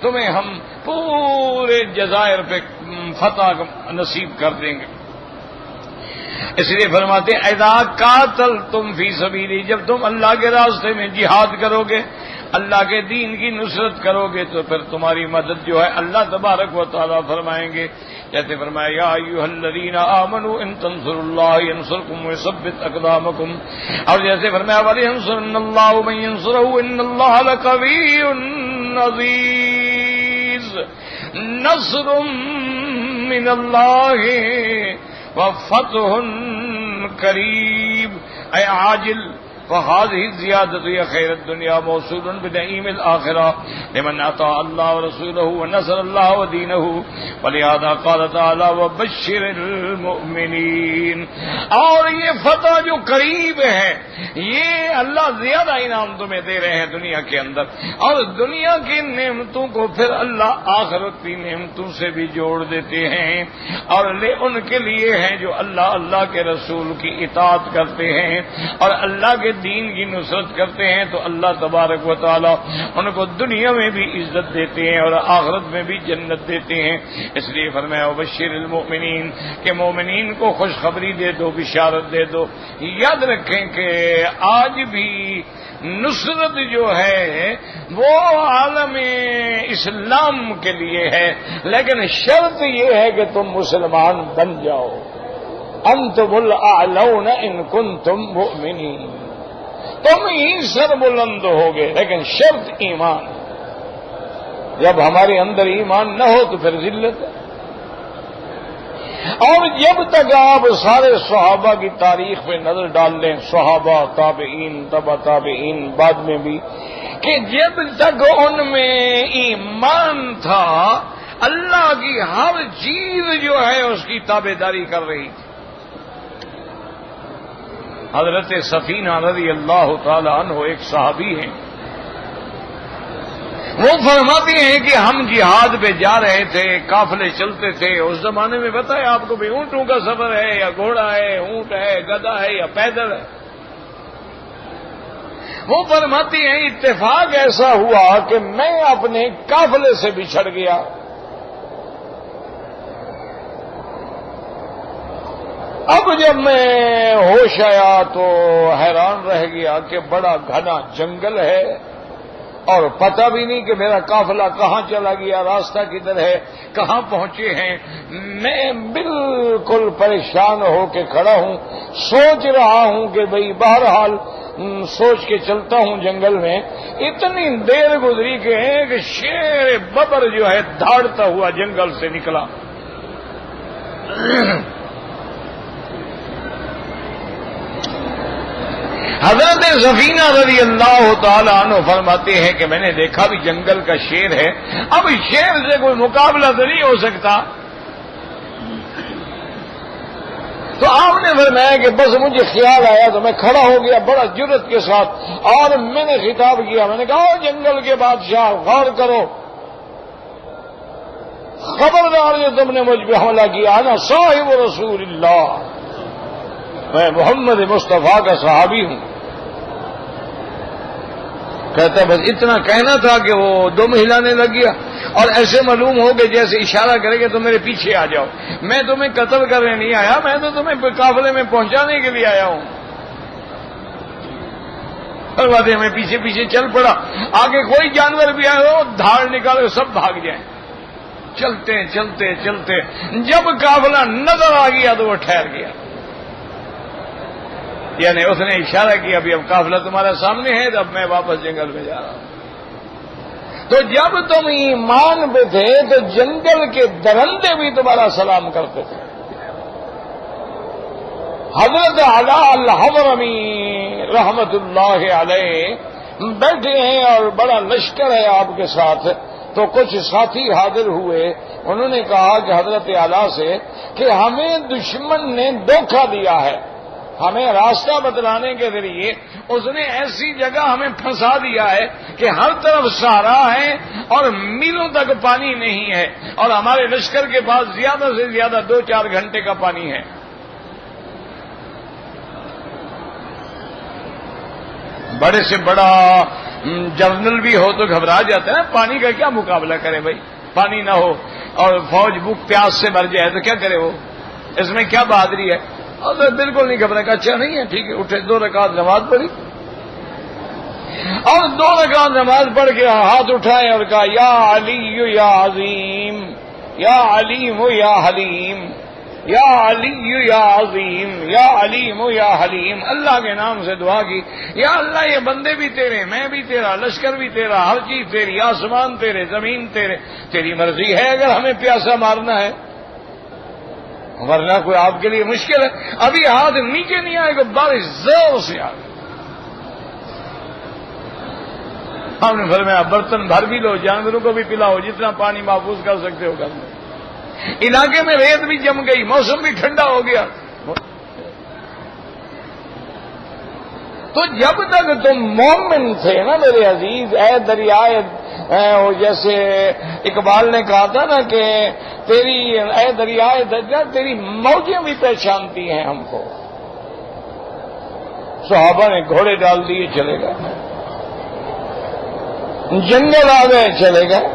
تمہیں ہم پورے جزائر پہ فتح نصیب کر دیں گے. اس لیے فرماتے ہیں اذا قاتلتم فی سبیلی، جب تم اللہ کے راستے میں جہاد کرو گے، اللہ کے دین کی نصرت کرو گے، تو پھر تمہاری مدد جو ہے اللہ تبارک و تعالیٰ فرمائیں گے. جیسے فرمایا یا ایھا الذین آمنوا ان تنصروا اللہ ینصرکم ویثبت اقدامکم، اور جیسے فرمایا ولینصرن اللہ من ینصرہ ان اللہ لقوی عزیز. نصر من اللہ وفتح قریب اے عاجل فهذه الزيادة هي خير الدنيا موصول بنعيم الآخرة لمن أطاع الله ورسوله ونصر الله ودينه ولهذا قال تعالى وبشر المؤمنين. اور یہ فتح جو قریب ہے یہ اللہ زیادہ انعام تمہیں دے رہے ہیں دنیا کے اندر، اور دنیا کی نعمتوں کو پھر اللہ آخرت کی نعمتوں سے بھی جوڑ دیتے ہیں، اور ان کے لیے ہیں جو اللہ کے رسول کی اطاعت کرتے ہیں اور اللہ کے دین کی نصرت کرتے ہیں، تو اللہ تبارک و تعالی ان کو دنیا میں بھی عزت دیتے ہیں اور آخرت میں بھی جنت دیتے ہیں. اس لیے فرمایا وبشر المؤمنین کہ مومنین کو خوشخبری دے دو، بشارت دے دو. یاد رکھیں کہ آج بھی نصرت جو ہے وہ عالم اسلام کے لیے ہے، لیکن شرط یہ ہے کہ تم مسلمان بن جاؤ. انتم الاعلون ان کنتم مؤمنین، تم ہی سر بلند ہوگے، لیکن شرط ایمان. جب ہمارے اندر ایمان نہ ہو تو پھر ذلت ہے. اور جب تک آپ سارے صحابہ کی تاریخ پہ نظر ڈال لیں، صحابہ، تابعین، تبع تابعین بعد میں بھی، کہ جب تک ان میں ایمان تھا اللہ کی ہر چیز جو ہے اس کی تابعداری کر رہی تھی. حضرت سفینہ رضی اللہ تعالی عنہ ایک صحابی ہیں، وہ فرماتی ہیں کہ ہم جہاد پہ جا رہے تھے، قافلے چلتے تھے. اس زمانے میں بتایا آپ کو بھی اونٹوں کا سفر ہے یا گھوڑا ہے، اونٹ ہے، گدھا ہے یا پیدل ہے. وہ فرماتی ہیں اتفاق ایسا ہوا کہ میں اپنے قافلے سے بچھڑ گیا. اب جب میں ہوش آیا تو حیران رہ گیا کہ بڑا گھنا جنگل ہے اور پتہ بھی نہیں کہ میرا قافلہ کہاں چلا گیا، راستہ کدھر ہے، کہاں پہنچے ہیں. میں بالکل پریشان ہو کے کھڑا ہوں، سوچ رہا ہوں کہ بھئی بہرحال سوچ کے چلتا ہوں جنگل میں. اتنی دیر گزری کہ ایک شیر ببر جو ہے دھاڑتا ہوا جنگل سے نکلا. حضرت سفینہ رضی اللہ تعالی عنہ فرماتے ہیں کہ میں نے دیکھا بھی جنگل کا شیر ہے، اب شیر سے کوئی مقابلہ تو نہیں ہو سکتا. تو آپ نے فرمایا کہ بس مجھے خیال آیا تو میں کھڑا ہو گیا بڑا جرت کے ساتھ، اور میں نے خطاب کیا. میں نے کہا جنگل کے بادشاہ غور کرو، خبردار جو تم نے مجھ پہ حملہ کیا نا صاحب رسول اللہ، میں محمد مصطفیٰ کا صحابی ہوں. کہتا بس اتنا کہنا تھا کہ وہ دم ہلانے لگ گیا اور ایسے معلوم ہو کہ جیسے اشارہ کرے کہ تم میرے پیچھے آ جاؤ. میں تمہیں قتل کرنے نہیں آیا، میں تو تمہیں قافلے میں پہنچانے کے لیے آیا ہوں. فرماتے میں پیچھے پیچھے چل پڑا، آگے کوئی جانور بھی آئے ہو دھاڑ نکالے سب بھاگ جائیں. چلتے چلتے چلتے جب قافلہ نظر آ گیا تو وہ ٹھہر گیا. یعنی اس نے اشارہ کیا ابھی اب قافلہ تمہارے سامنے ہے، تو اب میں واپس جنگل میں جا رہا ہوں. تو جب تم ایمان پہ تھے تو جنگل کے درندے بھی تمہارا سلام کرتے تھے. حضرت علی الحضرمی رحمت اللہ علیہ بیٹھے ہیں اور بڑا لشکر ہے آپ کے ساتھ. تو کچھ ساتھی حاضر ہوئے، انہوں نے کہا کہ حضرت اعلیٰ سے کہ ہمیں دشمن نے دھوکہ دیا ہے، ہمیں راستہ بتلانے کے ذریعے اس نے ایسی جگہ ہمیں پھنسا دیا ہے کہ ہر طرف صحرا ہے اور میلوں تک پانی نہیں ہے، اور ہمارے لشکر کے پاس زیادہ سے زیادہ 2-4 گھنٹے کا پانی ہے. بڑے سے بڑا جنرل بھی ہو تو گھبرا جاتا ہے، پانی کا کیا مقابلہ کرے بھائی، پانی نہ ہو اور فوج بھوک پیاس سے مر جائے تو کیا کرے وہ، اس میں کیا بہادری ہے. اور بالکل نہیں گھبرا، کا اچھا نہیں ہے ٹھیک ہے. اٹھے 2 رکعت نماز پڑھی اور 2 رکعت نماز پڑھ کے ہاتھ اٹھائے اور کہا یا علی یا عظیم، یا علیم یا حلیم، یا علی یا عظیم، یا علیم یا حلیم. اللہ کے نام سے دعا کی، یا اللہ یہ بندے بھی تیرے، میں بھی تیرا، لشکر بھی تیرا، ہر چیز تیری، آسمان تیرے، زمین تیرے، تیری مرضی ہے اگر ہمیں پیاسا مارنا ہے، ورنہ کوئی آپ کے لیے مشکل ہے. ابھی ہاتھ نیچے نہیں آئے گا، بارش زور سے آ گئی. ہم نے فرمایا برتن بھر بھی لو، جانوروں کو بھی پلاؤ، جتنا پانی محفوظ کر سکتے ہو کر لو. علاقے میں ریت بھی جم گئی، موسم بھی ٹھنڈا ہو گیا. تو جب تک تم مومن تھے نا میرے عزیز، اے دریائے، جیسے اقبال نے کہا تھا نا کہ تیری اے دریائے دریا تیری موجیں بھی پہچانتی ہیں ہم کو. صحابہ نے گھوڑے ڈال دیے، چلے گئے، جنگل آ گئے، چلے گئے.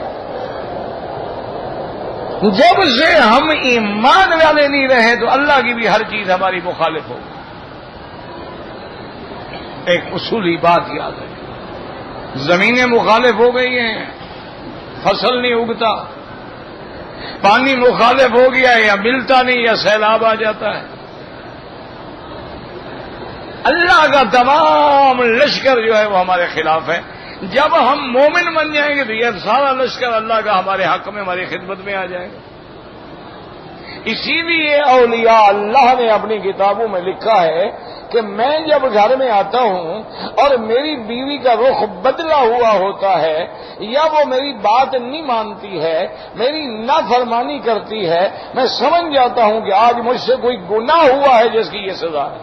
جب سے ہم ایمان والے نہیں رہے تو اللہ کی بھی ہر چیز ہماری مخالف ہو. ایک اصولی بات یاد ہے، زمینیں مخالف ہو گئی ہیں، فصل نہیں اگتا، پانی مخالف ہو گیا یا ملتا نہیں یا سیلاب آ جاتا ہے. اللہ کا تمام لشکر جو ہے وہ ہمارے خلاف ہے. جب ہم مومن بن جائیں گے تو یہ سارا لشکر اللہ کا ہمارے حق میں، ہماری خدمت میں آ جائے گا. اسی لیے اولیاء اللہ نے اپنی کتابوں میں لکھا ہے کہ میں جب گھر میں آتا ہوں اور میری بیوی کا رخ بدلا ہوا ہوتا ہے یا وہ میری بات نہیں مانتی ہے، میری نافرمانی کرتی ہے، میں سمجھ جاتا ہوں کہ آج مجھ سے کوئی گناہ ہوا ہے جس کی یہ سزا ہے.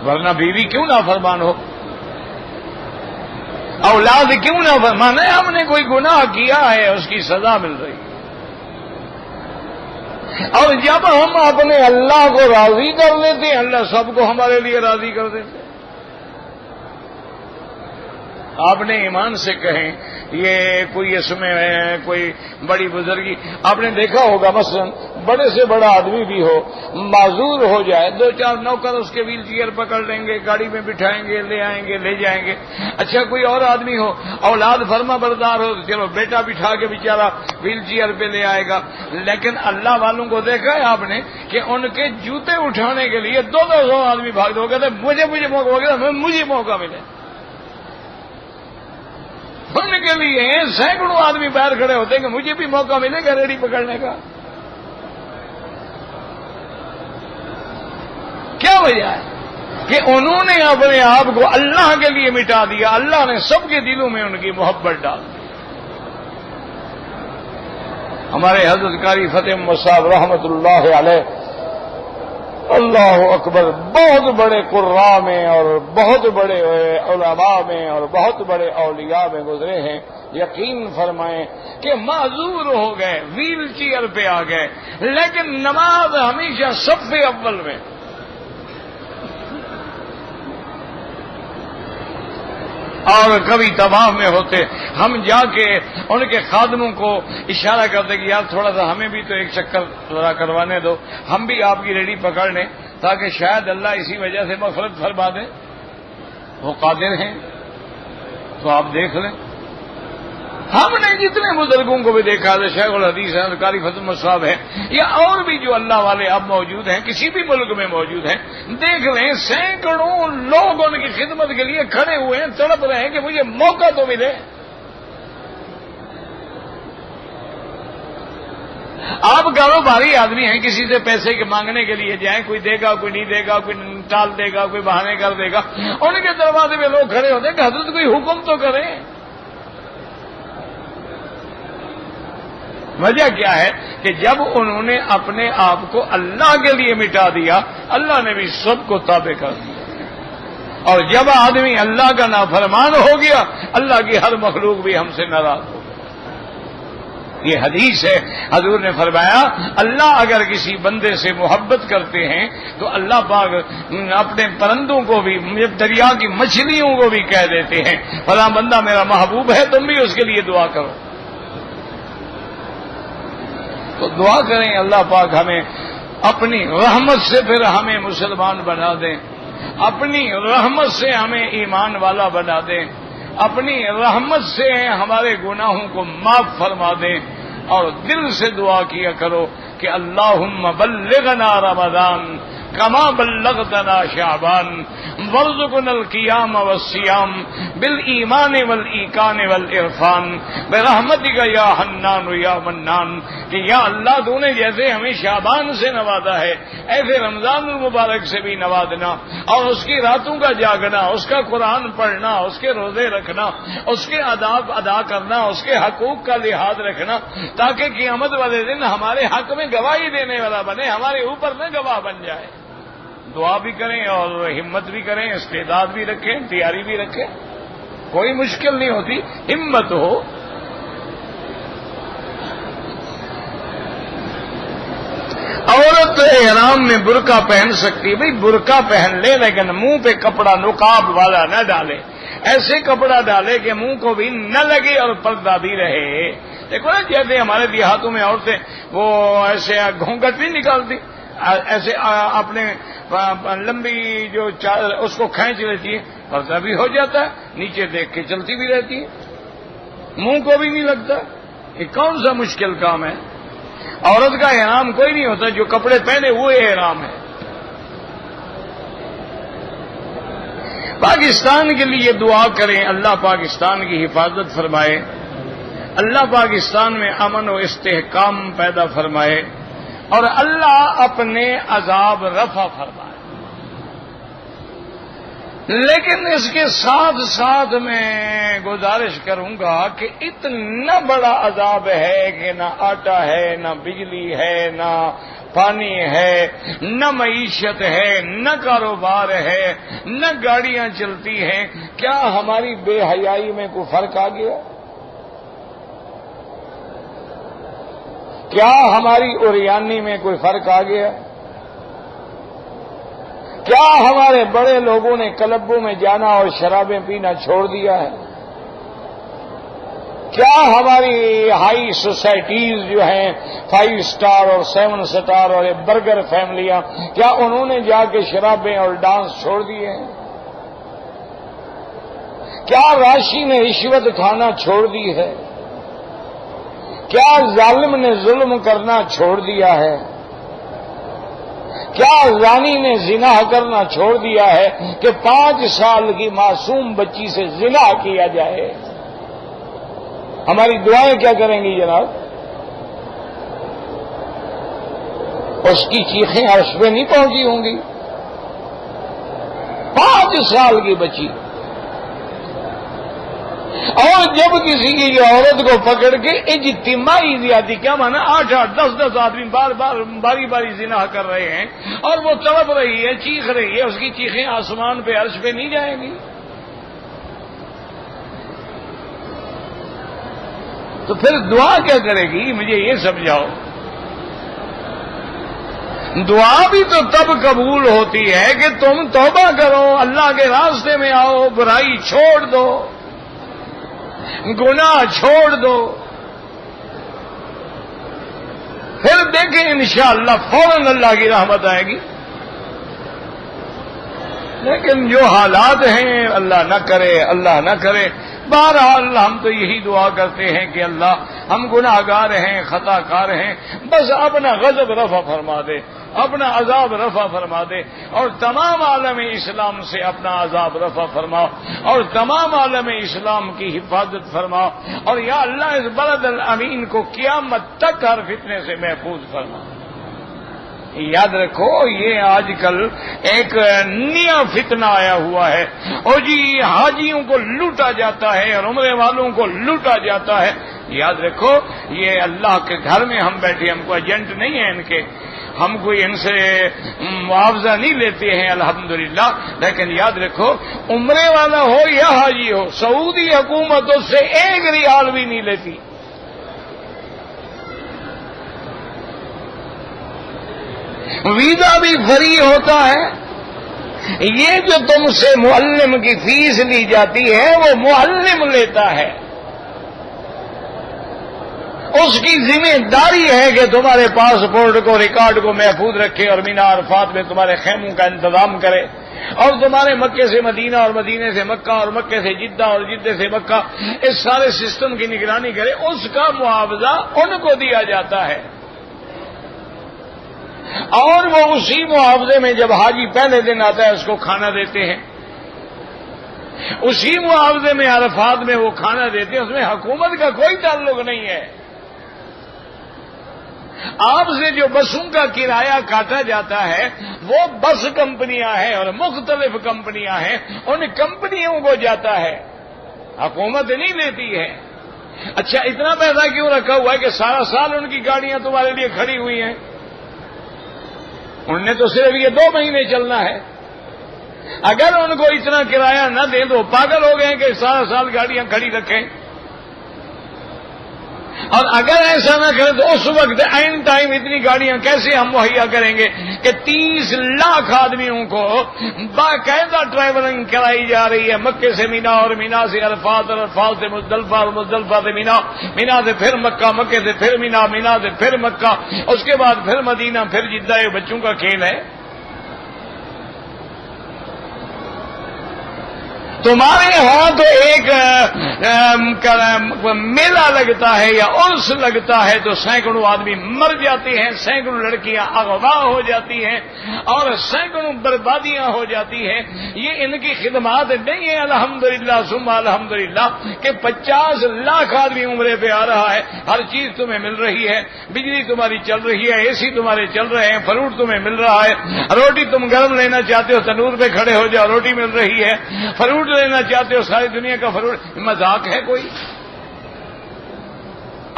ورنہ بیوی کیوں نافرمان ہو، اولاد کیوں نافرمان ہے، ہم نے کوئی گناہ کیا ہے، اس کی سزا مل رہی ہے. اور جب ہم اپنے اللہ کو راضی کر لیتے ہیں، اللہ سب کو ہمارے لیے راضی کر دیتے. آپ نے ایمان سے کہیں یہ کوئی اس میں کوئی بڑی بزرگی، آپ نے دیکھا ہوگا مثلا بڑے سے بڑا آدمی بھی ہو، معذور ہو جائے، 2-4 نوکر اس کے ویل چیئر پکڑ لیں گے، گاڑی میں بٹھائیں گے، لے آئیں گے، لے جائیں گے. اچھا کوئی اور آدمی ہو، اولاد فرما بردار ہو، چلو بیٹا بٹھا کے بیچارہ ویل چیئر پہ لے آئے گا. لیکن اللہ والوں کو دیکھا ہے آپ نے کہ ان کے جوتے اٹھانے کے لیے 200 آدمی بھاگ دو، کہتے مجھے موقع ہو گیا، مجھے موقع ملے. ان کے لیے سینکڑوں آدمی باہر کھڑے ہوتے ہیں کہ مجھے بھی موقع ملے گا ریڑھی پکڑنے کا. کیا وجہ ہے کہ انہوں نے اپنے آپ کو اللہ کے لیے مٹا دیا، اللہ نے سب کے دلوں میں ان کی محبت ڈال دی. ہمارے حضرت قاری فتح مصعب رحمت اللہ علیہ، اللہ اکبر، بہت بڑے قراء میں اور بہت بڑے علماء میں اور بہت بڑے اولیاء میں گزرے ہیں. یقین فرمائیں کہ معذور ہو گئے، ویل چیئر پہ آ گئے، لیکن نماز ہمیشہ صف اول میں. اور کبھی تباہ میں ہوتے، ہم جا کے ان کے خادموں کو اشارہ کرتے کہ یار تھوڑا سا ہمیں بھی تو ایک چکر ذرا کروانے دو، ہم بھی آپ کی ریڑھی پکڑ لیں، تاکہ شاید اللہ اسی وجہ سے مغفرت فرما دے. وہ قادر ہیں تو آپ دیکھ لیں. ہم نے جتنے بزرگوں کو بھی دیکھا ہے، شیخ الحدیث ہیں، قاری فتح صاحب ہیں، یا اور بھی جو اللہ والے اب موجود ہیں، کسی بھی ملک میں موجود ہیں، دیکھ رہے ہیں سینکڑوں لوگ ان کی خدمت کے لیے کھڑے ہوئے ہیں، تڑپ رہے ہیں کہ مجھے موقع تو ملے۔ آپ کاروباری آدمی ہیں، کسی سے پیسے کے مانگنے کے لیے جائیں، کوئی دے گا، کوئی نہیں دے گا، کوئی ٹال دے گا، کوئی بہانے کر دے گا، ان کے دروازے میں لوگ کھڑے ہوتے ہیں کہ حضرت کوئی حکم تو کریں۔ وجہ کیا ہے کہ جب انہوں نے اپنے آپ کو اللہ کے لیے مٹا دیا، اللہ نے بھی سب کو تابع کر دیا، اور جب آدمی اللہ کا نافرمان ہو گیا، اللہ کی ہر مخلوق بھی ہم سے ناراض ہو گئی۔ یہ حدیث ہے، حضور نے فرمایا اللہ اگر کسی بندے سے محبت کرتے ہیں تو اللہ پاک اپنے پرندوں کو بھی، دریا کی مچھلیوں کو بھی کہہ دیتے ہیں فلاں بندہ میرا محبوب ہے، تم بھی اس کے لیے دعا کرو۔ تو دعا کریں اللہ پاک ہمیں اپنی رحمت سے پھر ہمیں مسلمان بنا دیں، اپنی رحمت سے ہمیں ایمان والا بنا دیں، اپنی رحمت سے ہمارے گناہوں کو معاف فرما دیں، اور دل سے دعا کیا کرو کہ اللہم بلغنا رمضان کما بلغتنا شعبان وارزقنا القیام والصیام بالایمان والایقان والعرفان برحمتک یا حنان یا منان، کہ یا اللہ تو نے جیسے ہمیں شعبان سے نوازا ہے ایسے رمضان المبارک سے بھی نوازنا، اور اس کی راتوں کا جاگنا، اس کا قرآن پڑھنا، اس کے روزے رکھنا، اس کے آداب ادا کرنا، اس کے حقوق کا لحاظ رکھنا، تاکہ قیامت والے دن ہمارے حق میں گواہی دینے والا بنے، ہمارے اوپر میں گواہ بن جائے۔ دعا بھی کریں اور ہمت بھی کریں، استعداد بھی رکھیں، تیاری بھی رکھیں، کوئی مشکل نہیں ہوتی، ہمت ہو۔ عورت احرام میں برقع پہن سکتی، بھئی برقع پہن لے لیکن منہ پہ کپڑا نقاب والا نہ ڈالے، ایسے کپڑا ڈالے کہ منہ کو بھی نہ لگے اور پردہ بھی رہے۔ دیکھو نا جیسے ہمارے دیہاتوں میں عورتیں وہ ایسے گھونگھٹ نہیں نکالتی، ایسے اپنے لمبی جو اس کو کھینچ لیتی ہے، پردہ بھی ہو جاتا ہے، نیچے دیکھ کے چلتی بھی رہتی ہے، منہ کو بھی نہیں لگتا۔ یہ کون سا مشکل کام ہے؟ عورت کا احرام کوئی نہیں ہوتا، جو کپڑے پہنے وہ احرام ہے۔ پاکستان کے لیے دعا کریں، اللہ پاکستان کی حفاظت فرمائے، اللہ پاکستان میں امن و استحکام پیدا فرمائے، اور اللہ اپنے عذاب رفع فرمائے۔ لیکن اس کے ساتھ ساتھ میں گزارش کروں گا کہ اتنا بڑا عذاب ہے کہ نہ آٹا ہے، نہ بجلی ہے، نہ پانی ہے، نہ معیشت ہے، نہ کاروبار ہے، نہ گاڑیاں چلتی ہیں۔ کیا ہماری بے حیائی میں کوئی فرق آ گیا؟ کیا ہماری اوریانی میں کوئی فرق آ گیا؟ کیا ہمارے بڑے لوگوں نے کلبوں میں جانا اور شرابیں پینا چھوڑ دیا ہے؟ کیا ہماری ہائی سوسائٹیز جو ہیں 5 اسٹار اور 7 اسٹار اور برگر فیملیاں، کیا انہوں نے جا کے شرابیں اور ڈانس چھوڑ دیے ہیں؟ کیا راشی نے رشوت کھانا چھوڑ دی ہے؟ کیا ظالم نے ظلم کرنا چھوڑ دیا ہے؟ کیا زانی نے زنا کرنا چھوڑ دیا ہے کہ 5 سال کی معصوم بچی سے زنا کیا جائے؟ ہماری دعائیں کیا کریں گی جناب؟ اس کی چیخیں عرش پہ نہیں پہنچی ہوں گی؟ 5 سال کی بچی، اور جب کسی کی عورت کو پکڑ کے اجتماعی زیادتی، کیا مانا 8-8 10-10 آدمی باری باری زنا کر رہے ہیں، اور وہ تڑپ رہی ہے، چیخ رہی ہے، اس کی چیخیں آسمان پہ عرش پہ نہیں جائیں گی؟ تو پھر دعا کیا کرے گی؟ مجھے یہ سمجھاؤ۔ دعا بھی تو تب قبول ہوتی ہے کہ تم توبہ کرو، اللہ کے راستے میں آؤ، برائی چھوڑ دو، گناہ چھوڑ دو، پھر دیکھیں انشاءاللہ فوراً اللہ کی رحمت آئے گی۔ لیکن جو حالات ہیں، اللہ نہ کرے، اللہ نہ کرے، بہرحال ہم تو یہی دعا کرتے ہیں کہ اللہ ہم گناہ گار ہیں، خطا کار ہیں، بس اپنا غضب رفع فرما دے، اپنا عذاب رفع فرما دے، اور تمام عالم اسلام سے اپنا عذاب رفع فرما، اور تمام عالم اسلام کی حفاظت فرما، اور یا اللہ اس بلد الامین کو قیامت تک ہر فتنے سے محفوظ فرما۔ یاد رکھو یہ آج کل ایک نیا فتنہ آیا ہوا ہے، اور جی حاجیوں کو لوٹا جاتا ہے اور عمرے والوں کو لوٹا جاتا ہے۔ یاد رکھو یہ اللہ کے گھر میں ہم بیٹھے، ہم کو ایجنٹ نہیں ہیں ان کے، ہم کوئی ان سے معاوضہ نہیں لیتے ہیں الحمدللہ، لیکن یاد رکھو عمرے والا ہو یا حاجی ہو، سعودی حکومت اس سے 1 ریال بھی نہیں لیتی۔ ویزا بھی فری ہوتا ہے۔ یہ جو تم سے معلم کی فیس لی جاتی ہے وہ معلم لیتا ہے، اس کی ذمہ داری ہے کہ تمہارے پاسپورٹ کو، ریکارڈ کو محفوظ رکھے اور مینا عرفات میں تمہارے خیموں کا انتظام کرے، اور تمہارے مکے سے مدینہ اور مدینے سے مکہ اور مکے سے جدہ اور جدے سے مکہ اس سارے سسٹم کی نگرانی کرے۔ اس کا معاوضہ ان کو دیا جاتا ہے، اور وہ اسی معاوضے میں جب حاجی پہلے دن آتا ہے اس کو کھانا دیتے ہیں، اسی معاوضے میں عرفات میں وہ کھانا دیتے ہیں، اس میں حکومت کا کوئی تعلق نہیں ہے۔ آپ سے جو بسوں کا کرایہ کاٹا جاتا ہے وہ بس کمپنیاں ہیں اور مختلف کمپنیاں ہیں، ان کمپنیوں کو جاتا ہے، حکومت نہیں لیتی ہے۔ اچھا اتنا پیسہ کیوں رکھا ہوا ہے کہ سارا سال ان کی گاڑیاں تمہارے لیے کھڑی ہوئی ہیں؟ انہوں نے تو صرف یہ 2 مہینے چلنا ہے۔ اگر ان کو اتنا کرایہ نہ دیں تو پاگل ہو گئے کہ سارا سال گاڑیاں کھڑی رکھیں، اور اگر ایسا نہ کریں تو اس وقت عین ٹائم اتنی گاڑیاں کیسے ہم مہیا کریں گے کہ 30 لاکھ آدمیوں کو باقاعدہ ٹریولنگ کرائی جا رہی ہے، مکے سے مینا اور مینا سے عرفات اور عرفات سے مزدلفہ اور مزدلفہ سے مینا، مینا سے پھر مکہ، مکے سے پھر مینا، مینا سے پھر مکہ، اس کے بعد پھر مدینہ، پھر جدہ۔ یہ بچوں کا کھیل ہے۔ تمہارے ہاں تو ایک میلہ لگتا ہے یا عرس لگتا ہے تو سینکڑوں آدمی مر جاتے ہیں، سینکڑوں لڑکیاں اغوا ہو جاتی ہیں اور سینکڑوں بربادیاں ہو جاتی ہیں۔ یہ ان کی خدمات نہیں ہے الحمدللہ ثم الحمدللہ کہ 50 لاکھ آدمی عمرے پہ آ رہا ہے، ہر چیز تمہیں مل رہی ہے، بجلی تمہاری چل رہی ہے، اے سی تمہارے چل رہے ہیں، فروٹ تمہیں مل رہا ہے، روٹی تم گرم لینا چاہتے ہو تنور پہ کھڑے ہو جاؤ روٹی مل رہی ہے، فروٹ لینا چاہتے ہو ساری دنیا کا فروٹ۔ مذاق ہے کوئی؟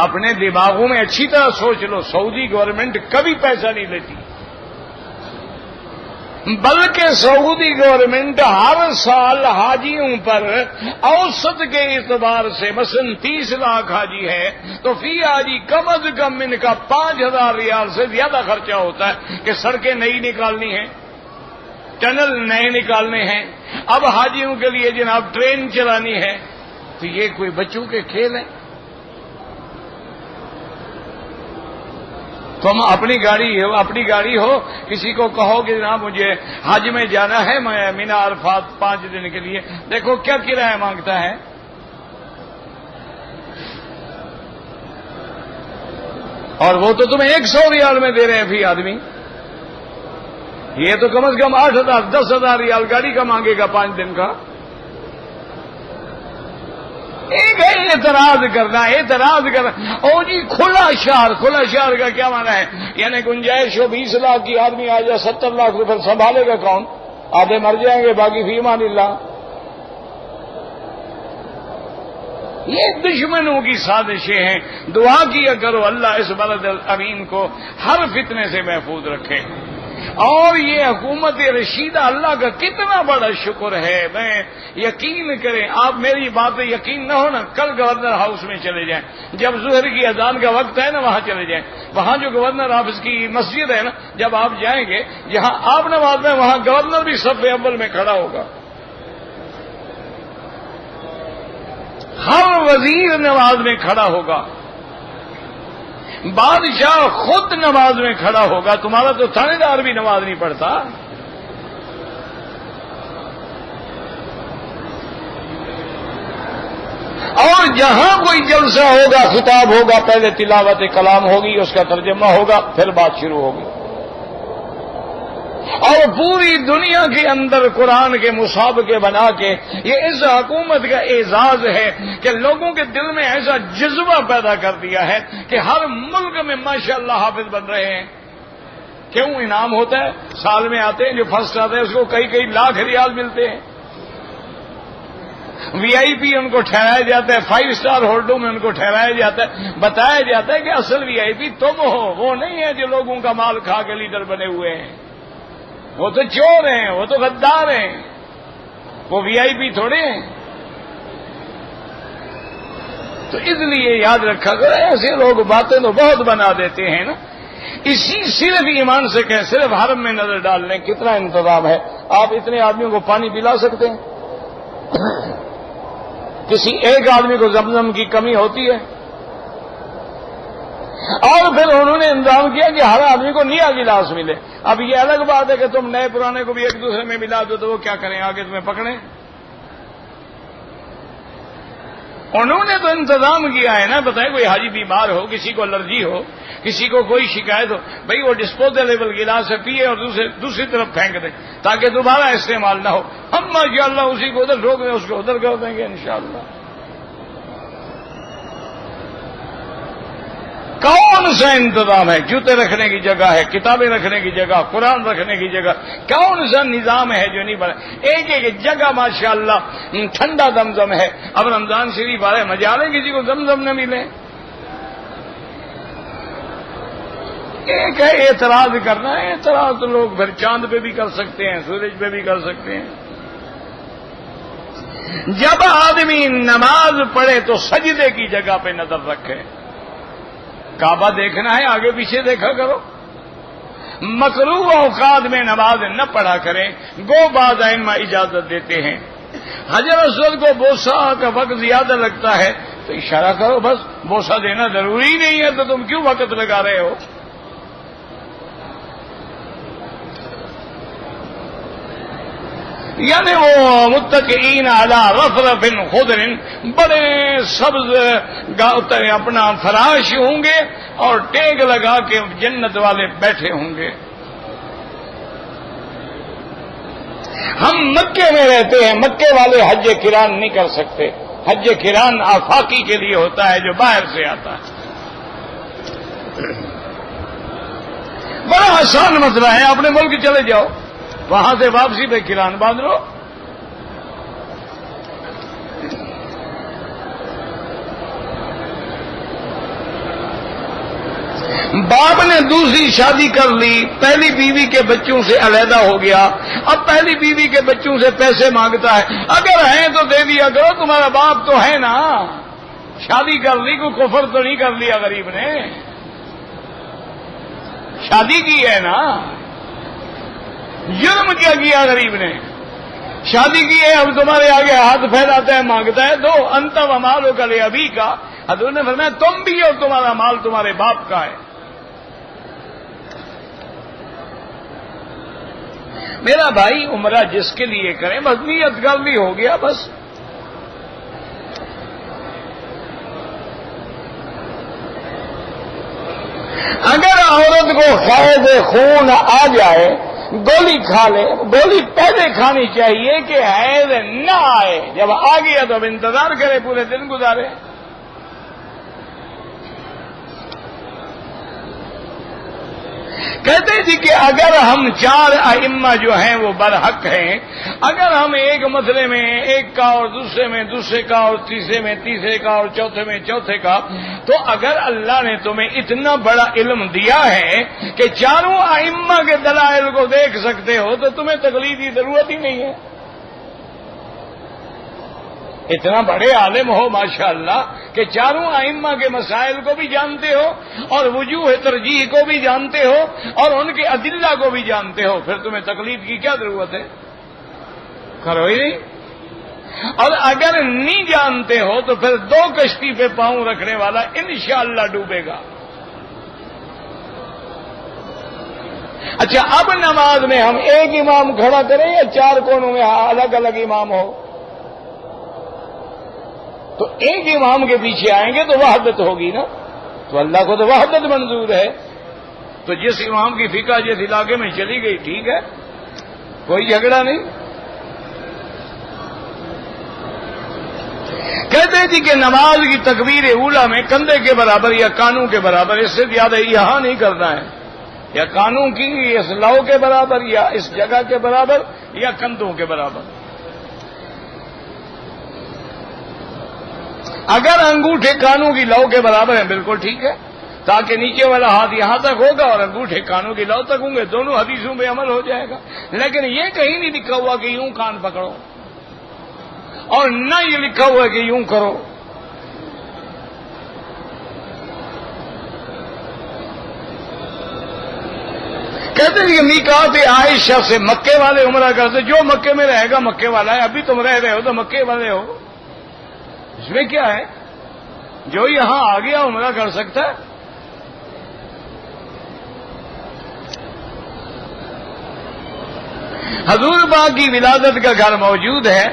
اپنے دماغوں میں اچھی طرح سوچ لو، سعودی گورنمنٹ کبھی پیسہ نہیں لیتی، بلکہ سعودی گورنمنٹ ہر سال حاجیوں پر اوسط کے اعتبار سے مثلا 30 لاکھ حاجی ہے تو فی حاجی کم از کم ان کا 5000 ریال سے زیادہ خرچہ ہوتا ہے کہ سڑکیں نئی نکالنی ہیں، ٹنل نئے نکالنے ہیں، اب حاجیوں کے لیے جناب ٹرین چلانی ہے۔ تو یہ کوئی بچوں کے کھیل ہیں؟ تم اپنی گاڑی ہو کسی کو کہو کہ جناب مجھے حج میں جانا ہے، میں مینا عرفات 5 دن کے لیے، دیکھو کیا کرایہ مانگتا ہے۔ اور وہ تو تمہیں 100 ریال میں دے رہے ہیں فی آدمی، یہ تو کم از کم 8,000 10,000 ریال گاڑی کا مانگے گا 5 دن کا۔ ایک ہے اعتراض کرنا، او جی کھلا شہر کا کیا معنی ہے؟ یعنی گنجائش ہو 20 لاکھ کی، آدمی آ جائے 70 لاکھ روپے سنبھالے گا کون؟ آدھے مر جائیں گے، باقی فی امان اللہ۔ یہ دشمنوں کی سازشیں ہیں۔ دعا کیا کرو اللہ اس بلد الامین کو ہر فتنے سے محفوظ رکھے۔ اور یہ حکومت رشیدہ اللہ کا کتنا بڑا شکر ہے۔ میں یقین کریں، آپ میری بات پہ یقین نہ ہونا، کل گورنر ہاؤس میں چلے جائیں، جب ظہر کی اذان کا وقت ہے نا وہاں چلے جائیں، وہاں جو گورنر آفس کی مسجد ہے نا، جب آپ جائیں گے جہاں آپ نماز میں، وہاں گورنر بھی صف اول میں کھڑا ہوگا، ہر وزیر نماز میں کھڑا ہوگا، بادشاہ خود نماز میں کھڑا ہوگا۔ تمہارا تو تھانے دار بھی نماز نہیں پڑھتا۔ اور جہاں کوئی جلسہ ہوگا، خطاب ہوگا، پہلے تلاوت کلام ہوگی، اس کا ترجمہ ہوگا، پھر بات شروع ہوگی. اور پوری دنیا کے اندر قرآن کے مسابقے بنا کے یہ اس حکومت کا اعزاز ہے کہ لوگوں کے دل میں ایسا جذبہ پیدا کر دیا ہے کہ ہر ملک میں ماشاءاللہ حافظ بن رہے ہیں. کیوں؟ انعام ہوتا ہے، سال میں آتے ہیں، جو فرسٹ آتے ہیں اس کو کئی لاکھ ریال ملتے ہیں. وی آئی پی ان کو ٹھہرایا جاتا ہے، 5 اسٹار ہوٹلوں میں ان کو ٹھہرایا جاتا ہے. بتایا جاتا ہے کہ اصل وی آئی پی تم ہو، وہ نہیں ہے جو لوگوں کا مال کھا کے لیڈر بنے ہوئے ہیں. وہ تو چور ہیں، وہ تو غدار ہیں، وہ وی آئی پی تھوڑے ہیں. تو اس لیے یاد رکھا کرو، ایسے لوگ باتیں تو بہت بنا دیتے ہیں نا. اسی صرف ایمان سے کہ صرف حرم میں نظر ڈال لیں کتنا انتظام ہے. آپ اتنے آدمیوں کو پانی پلا سکتے ہیں؟ کسی ایک آدمی کو زمزم کی کمی ہوتی ہے؟ اور پھر انہوں نے انتظام کیا کہ ہر آدمی کو نیا گلاس ملے. اب یہ الگ بات ہے کہ تم نئے پرانے کو بھی ایک دوسرے میں ملا دو تو وہ کیا کریں، آگے تمہیں پکڑیں. انہوں نے تو انتظام کیا ہے نا. بتائیں کوئی حاجی بیمار ہو، کسی کو الرجی ہو، کسی کو کوئی شکایت ہو، بھئی وہ ڈسپوزیبل گلاس سے پیے اور دوسری طرف پھینک دیں تاکہ دوبارہ استعمال نہ ہو. ہم ماشاءاللہ اسی کو ادھر روک دیں، اس کو ادھر کر دیں گے انشاءاللہ. کون سا انتظام ہے؟ جوتے رکھنے کی جگہ ہے، کتابیں رکھنے کی جگہ، قرآن رکھنے کی جگہ. کون سا نظام ہے جو نہیں بنا؟ ایک جگہ ماشاءاللہ ٹھنڈا زمزم ہے. اب رمضان شریف آ رہے، مزہ لیں کسی کو زمزم نہ ملے. ایک ہے اعتراض کرنا ہے. اعتراض تو لوگ پھر چاند پہ بھی کر سکتے ہیں، سورج پہ بھی کر سکتے ہیں. جب آدمی نماز پڑھے تو سجدے کی جگہ پہ نظر رکھے. کعبہ دیکھنا ہے، آگے پیچھے دیکھا کرو. مکروہ اوقات میں نماز نہ پڑھا کریں، گو بعض ائمہ اجازت دیتے ہیں. حجر اسود کو بوسہ کا وقت زیادہ لگتا ہے تو اشارہ کرو، بس بوسہ دینا ضروری نہیں ہے تو تم کیوں وقت لگا رہے ہو؟ یعنی وہ متکئین علی رفرف خضر، بڑے سبز اپنا فراش ہوں گے اور ٹیگ لگا کے جنت والے بیٹھے ہوں گے. ہم مکے میں رہتے ہیں، مکے والے حج قران نہیں کر سکتے. حج قران آفاقی کے لیے ہوتا ہے جو باہر سے آتا ہے. بڑا آسان مسئلہ ہے. اپنے ملک چلے جاؤ، وہاں سے واپسی پہ قران باندھ لو. باپ نے دوسری شادی کر لی، پہلی بیوی کے بچوں سے علیحدہ ہو گیا، اب پہلی بیوی کے بچوں سے پیسے مانگتا ہے. اگر ہیں تو دے دیا کرو، تمہارا باپ تو ہے نا. شادی کر لی، کوئی کفر تو نہیں کر لیا غریب نے، شادی کی ہے نا. جرم کیا کیا غریب نے؟ شادی کی ہے. اب تمہارے آگے ہاتھ پھیلاتا ہے، مانگتا ہے دو. انت و مالک لابیک، حضور نے فرمایا تم بھی اور تمہارا مال تمہارے باپ کا ہے. میرا بھائی عمرہ جس کے لیے کریں، بس نیت کر لی، ہو گیا بس. اگر عورت کو حیض خون آ جائے، گولی کھا لے. گولی پہلے کھانی چاہیے کہ حیض نہ آئے. جب آ گیا تو اب انتظار کرے، پورے دن گزارے. کہتے تھے کہ اگر ہم 4 ائمہ جو ہیں وہ برحق ہیں، اگر ہم ایک مسئلے میں ایک کا اور دوسرے کا اور تیسرے کا اور چوتھے کا، تو اگر اللہ نے تمہیں اتنا بڑا علم دیا ہے کہ 4 ائمہ کے دلائل کو دیکھ سکتے ہو تو تمہیں تقلید کی ضرورت ہی نہیں ہے. اتنا بڑے عالم ہو ماشاءاللہ کہ 4 ائمہ کے مسائل کو بھی جانتے ہو اور وجوہ ترجیح کو بھی جانتے ہو اور ان کے ادلہ کو بھی جانتے ہو، پھر تمہیں تقلید کی کیا ضرورت ہے؟ کرو ہی نہیں. اور اگر نہیں جانتے ہو تو پھر 2 کشتی پہ پاؤں رکھنے والا انشاءاللہ ڈوبے گا. اچھا، اب نماز میں ہم ایک امام کھڑا کریں یا 4 کونوں میں الگ الگ امام ہو؟ تو ایک امام کے پیچھے آئیں گے تو وحدت ہوگی نا، تو اللہ کو تو وحدت منظور ہے. تو جس امام کی فقہ جس علاقے میں چلی گئی ٹھیک ہے، کوئی جھگڑا نہیں. کہتے تھے کہ نماز کی تکبیر اولا میں کندھے کے برابر یا کانوں کے برابر، اس سے زیادہ یہاں نہیں کرنا ہے، یا کانوں کی اس لو کے برابر یا اس جگہ کے برابر یا کندھوں کے برابر. اگر انگوٹھے کانوں کی لو کے برابر ہیں بالکل ٹھیک ہے، تاکہ نیچے والا ہاتھ یہاں تک ہوگا اور انگوٹھے کانوں کی لو تک ہوں گے، دونوں حدیثوں پہ عمل ہو جائے گا. لیکن یہ کہیں نہیں لکھا ہوا کہ یوں کان پکڑو، اور نہ یہ لکھا ہوا ہے کہ یوں کرو. کہتے ہیں کہ میقات عائشہ سے مکے والے عمرہ کرتے، جو مکے میں رہے گا مکے والا ہے. ابھی تم رہ رہے ہو تو مکے والے ہو، اس میں کیا ہے؟ جو یہاں آ گیا عمرہ کر سکتا ہے. حضور پاک کی ولادت کا گھر موجود ہے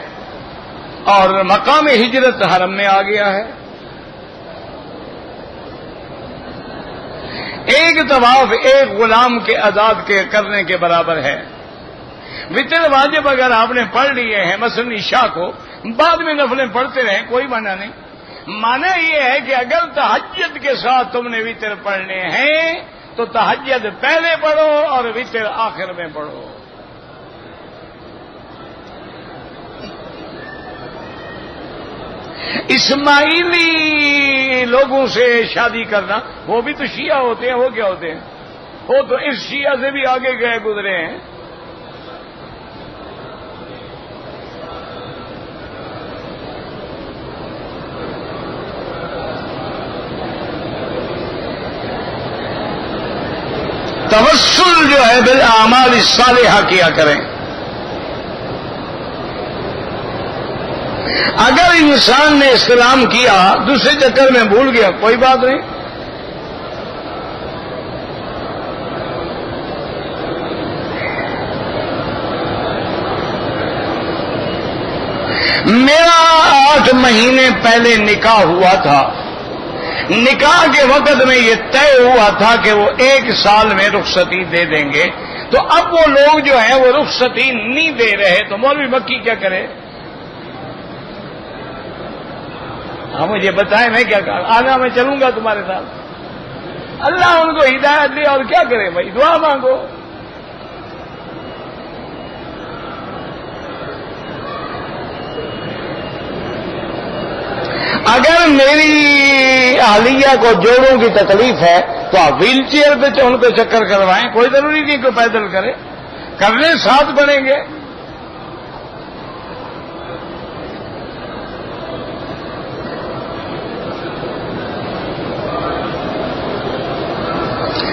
اور مقام ہجرت حرم میں آ گیا ہے. ایک طواف ایک غلام کے آزاد کے کرنے کے برابر ہے. وتر واجب اگر آپ نے پڑھ لیے ہیں مثلا عشاء کو، بعد میں نفلیں پڑھتے رہیں، کوئی معنی نہیں. معنی یہ ہے کہ اگر تہجد کے ساتھ تم نے وتر پڑھنے ہیں تو تہجد پہلے پڑھو اور وتر آخر میں پڑھو. اسماعیلی لوگوں سے شادی کرنا، وہ بھی تو شیعہ ہوتے ہیں. وہ کیا ہوتے ہیں؟ وہ تو اس شیعہ سے بھی آگے گئے گزرے ہیں. توسل جو ہے بالاعمال الصالحہ کیا کریں. اگر انسان نے استلام کیا دوسرے چکر میں بھول گیا کوئی بات نہیں. میرا 8 مہینے پہلے نکاح ہوا تھا. نکاح کے وقت میں یہ طے ہوا تھا کہ وہ 1 سال میں رخصتی دے دیں گے. تو اب وہ لوگ جو ہیں وہ رخصتی نہیں دے رہے، تو مولوی مکی کیا کرے؟ ہاں مجھے بتائیں میں کیا کروں؟ آنا میں چلوں گا تمہارے ساتھ. اللہ ان کو ہدایت دے، اور کیا کرے بھائی، دعا مانگو. اگر میری اہلیہ کو جوڑوں کی تکلیف ہے تو آپ ویل چیئر پہ ان کو چکر کروائیں، کوئی ضروری نہیں کہ پیدل کرے، کرنے ساتھ بڑھیں گے.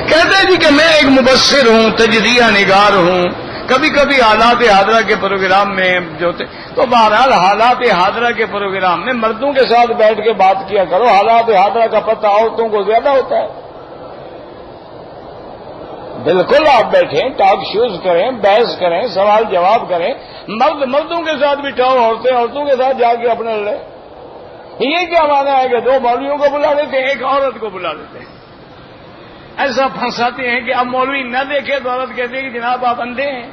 کہتے جی کہ میں ایک مبصر ہوں، تجزیہ نگار ہوں. کبھی کبھی حالات حاضرہ کے پروگرام میں جو تھے، تو بہرحال حالات حاضرہ کے پروگرام میں مردوں کے ساتھ بیٹھ کے بات کیا کرو. حالات حاضرہ کا پتہ عورتوں کو زیادہ ہوتا ہے. بالکل آپ بیٹھیں، ٹاک شوز کریں، بحث کریں، سوال جواب کریں. مرد مردوں کے ساتھ بٹھاؤ، عورتیں عورتوں کے ساتھ جا کے اپنے لڑیں. یہ کیا مانا ہے کہ 2 مولویوں کو بلا لیتے ہیں، ایک عورت کو بلا لیتے ہیں. ایسا پھنساتے ہیں کہ اب مولوی نہ دیکھے تو عورت کہتے ہیں کہ جناب آپ اندھے ہیں،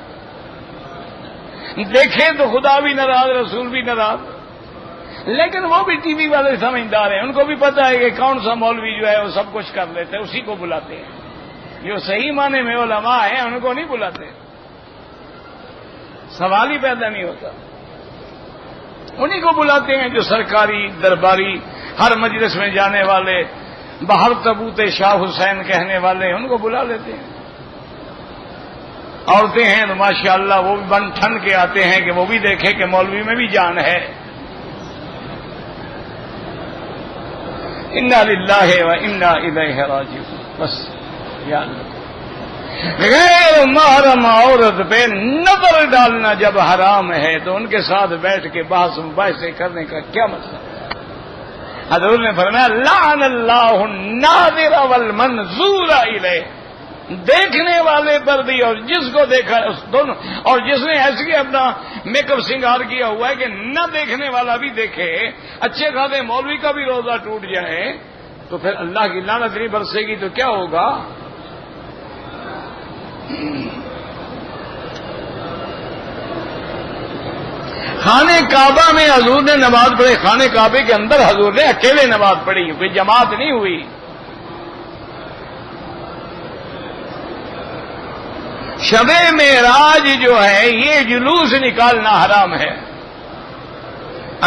دیکھیں تو خدا بھی ناراض، رسول بھی ناراض. لیکن وہ بھی ٹی وی والے سمجھدار ہیں، ان کو بھی پتا ہے کہ کون سا مولوی جو ہے وہ سب کچھ کر لیتے ہیں، اسی کو بلاتے ہیں. جو صحیح معنی میں علماء ہیں ان کو نہیں بلاتے، سوال ہی پیدا نہیں ہوتا. انہیں کو بلاتے ہیں جو سرکاری درباری ہر مجلس میں جانے والے، باہر تبوت شاہ حسین کہنے والے، ان کو بلا لیتے ہیں. عورتیں ہیں تو ماشاءاللہ وہ بھی بن ٹھن کے آتے ہیں کہ وہ بھی دیکھیں کہ مولوی میں بھی جان ہے. انا للہ و انا الیہ راجعون. بس یا غیر محرم عورت پہ نظر ڈالنا جب حرام ہے تو ان کے ساتھ بیٹھ کے بحث مباحثے کرنے کا کیا مطلب؟ حضور نے فرمایا لعن اللہ الناظر والمنظور الیہ. دیکھنے والے پر بھی اور جس کو دیکھا اس دونوں، اور جس نے ایسے اپنا میک اپ سنگار کیا ہوا ہے کہ نہ دیکھنے والا بھی دیکھے، اچھے خاصے مولوی کا بھی روزہ ٹوٹ جائے تو پھر اللہ کی لعنت نہیں برسے گی تو کیا ہوگا؟ خانہ کعبہ میں حضور نے نماز پڑھی، خانہ کعبے کے اندر حضور نے اکیلے نماز پڑھی، کوئی جماعت نہیں ہوئی۔ شب معراج جو ہے یہ جلوس نکالنا حرام ہے۔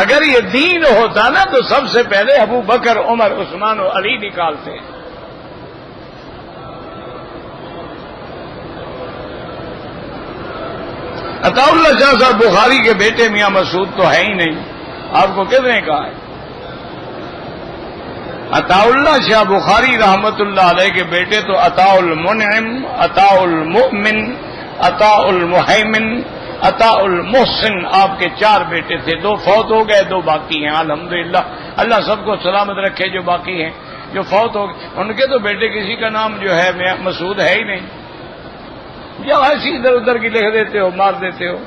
اگر یہ دین ہوتا نا تو سب سے پہلے ابو بکر، عمر، عثمان و علی نکالتے۔ عطا اللہ شاہ صاحب بخاری کے بیٹے میاں مسعود تو ہے ہی نہیں، آپ کو کس نے کہا ہے؟ عطا اللہ شاہ بخاری رحمت اللہ علیہ کے بیٹے تو عطا المنعم، عطا المؤمن، عطا المہیمن، عطا المحسن، آپ کے 4 بیٹے تھے، 2 فوت ہو گئے، 2 باقی ہیں الحمدللہ۔ اللہ سب کو سلامت رکھے جو باقی ہیں، جو فوت ہو گئے ان کے تو بیٹے کسی کا نام جو ہے مسعود ہے ہی نہیں، یا ایسی ادھر ادھر کی لکھ دیتے ہو، مار دیتے ہو۔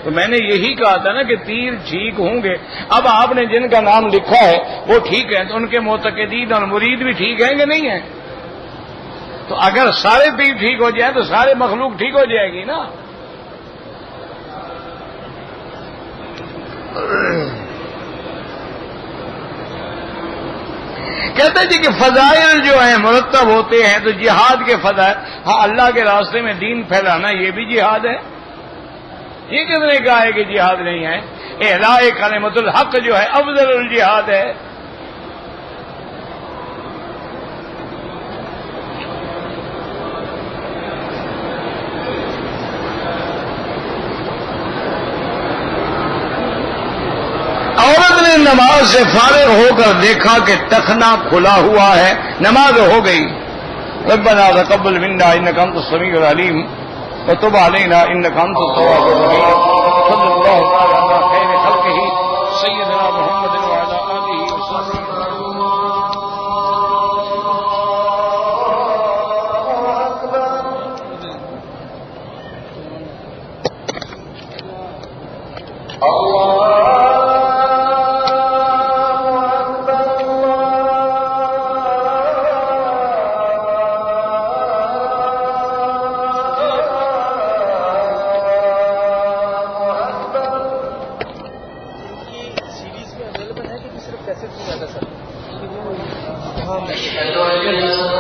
تو میں نے یہی کہا تھا نا کہ تیر ٹھیک ہوں گے۔ اب آپ نے جن کا نام لکھا ہے وہ ٹھیک ہے تو ان کے معتقدین اور مرید بھی ٹھیک ہیں کہ نہیں ہیں؟ تو اگر سارے تیر ٹھیک ہو جائیں تو سارے مخلوق ٹھیک ہو جائے گی نا۔ کہتے ہیں جی کہ فضائل جو ہیں مرتب ہوتے ہیں تو جہاد کے فضائل، ہاں اللہ کے راستے میں دین پھیلانا یہ بھی جہاد ہے۔ یہ کس نے کہا ہے کہ جہاد نہیں ہے؟ اعلاء کلمۃ الحق جو ہے افضل الجہاد ہے۔ عورت نے نماز سے فارغ ہو کر دیکھا کہ ٹخنا کھلا ہوا ہے، نماز ہو گئی۔ ربنا تقبل منا انک انت السمیع العلیم وتب علینا انک انت التواب الرحیم۔ صلی اللہ تعالی علی خیر خلقہ سیدنا محمد وعلی آلہ وصحبہ۔ سر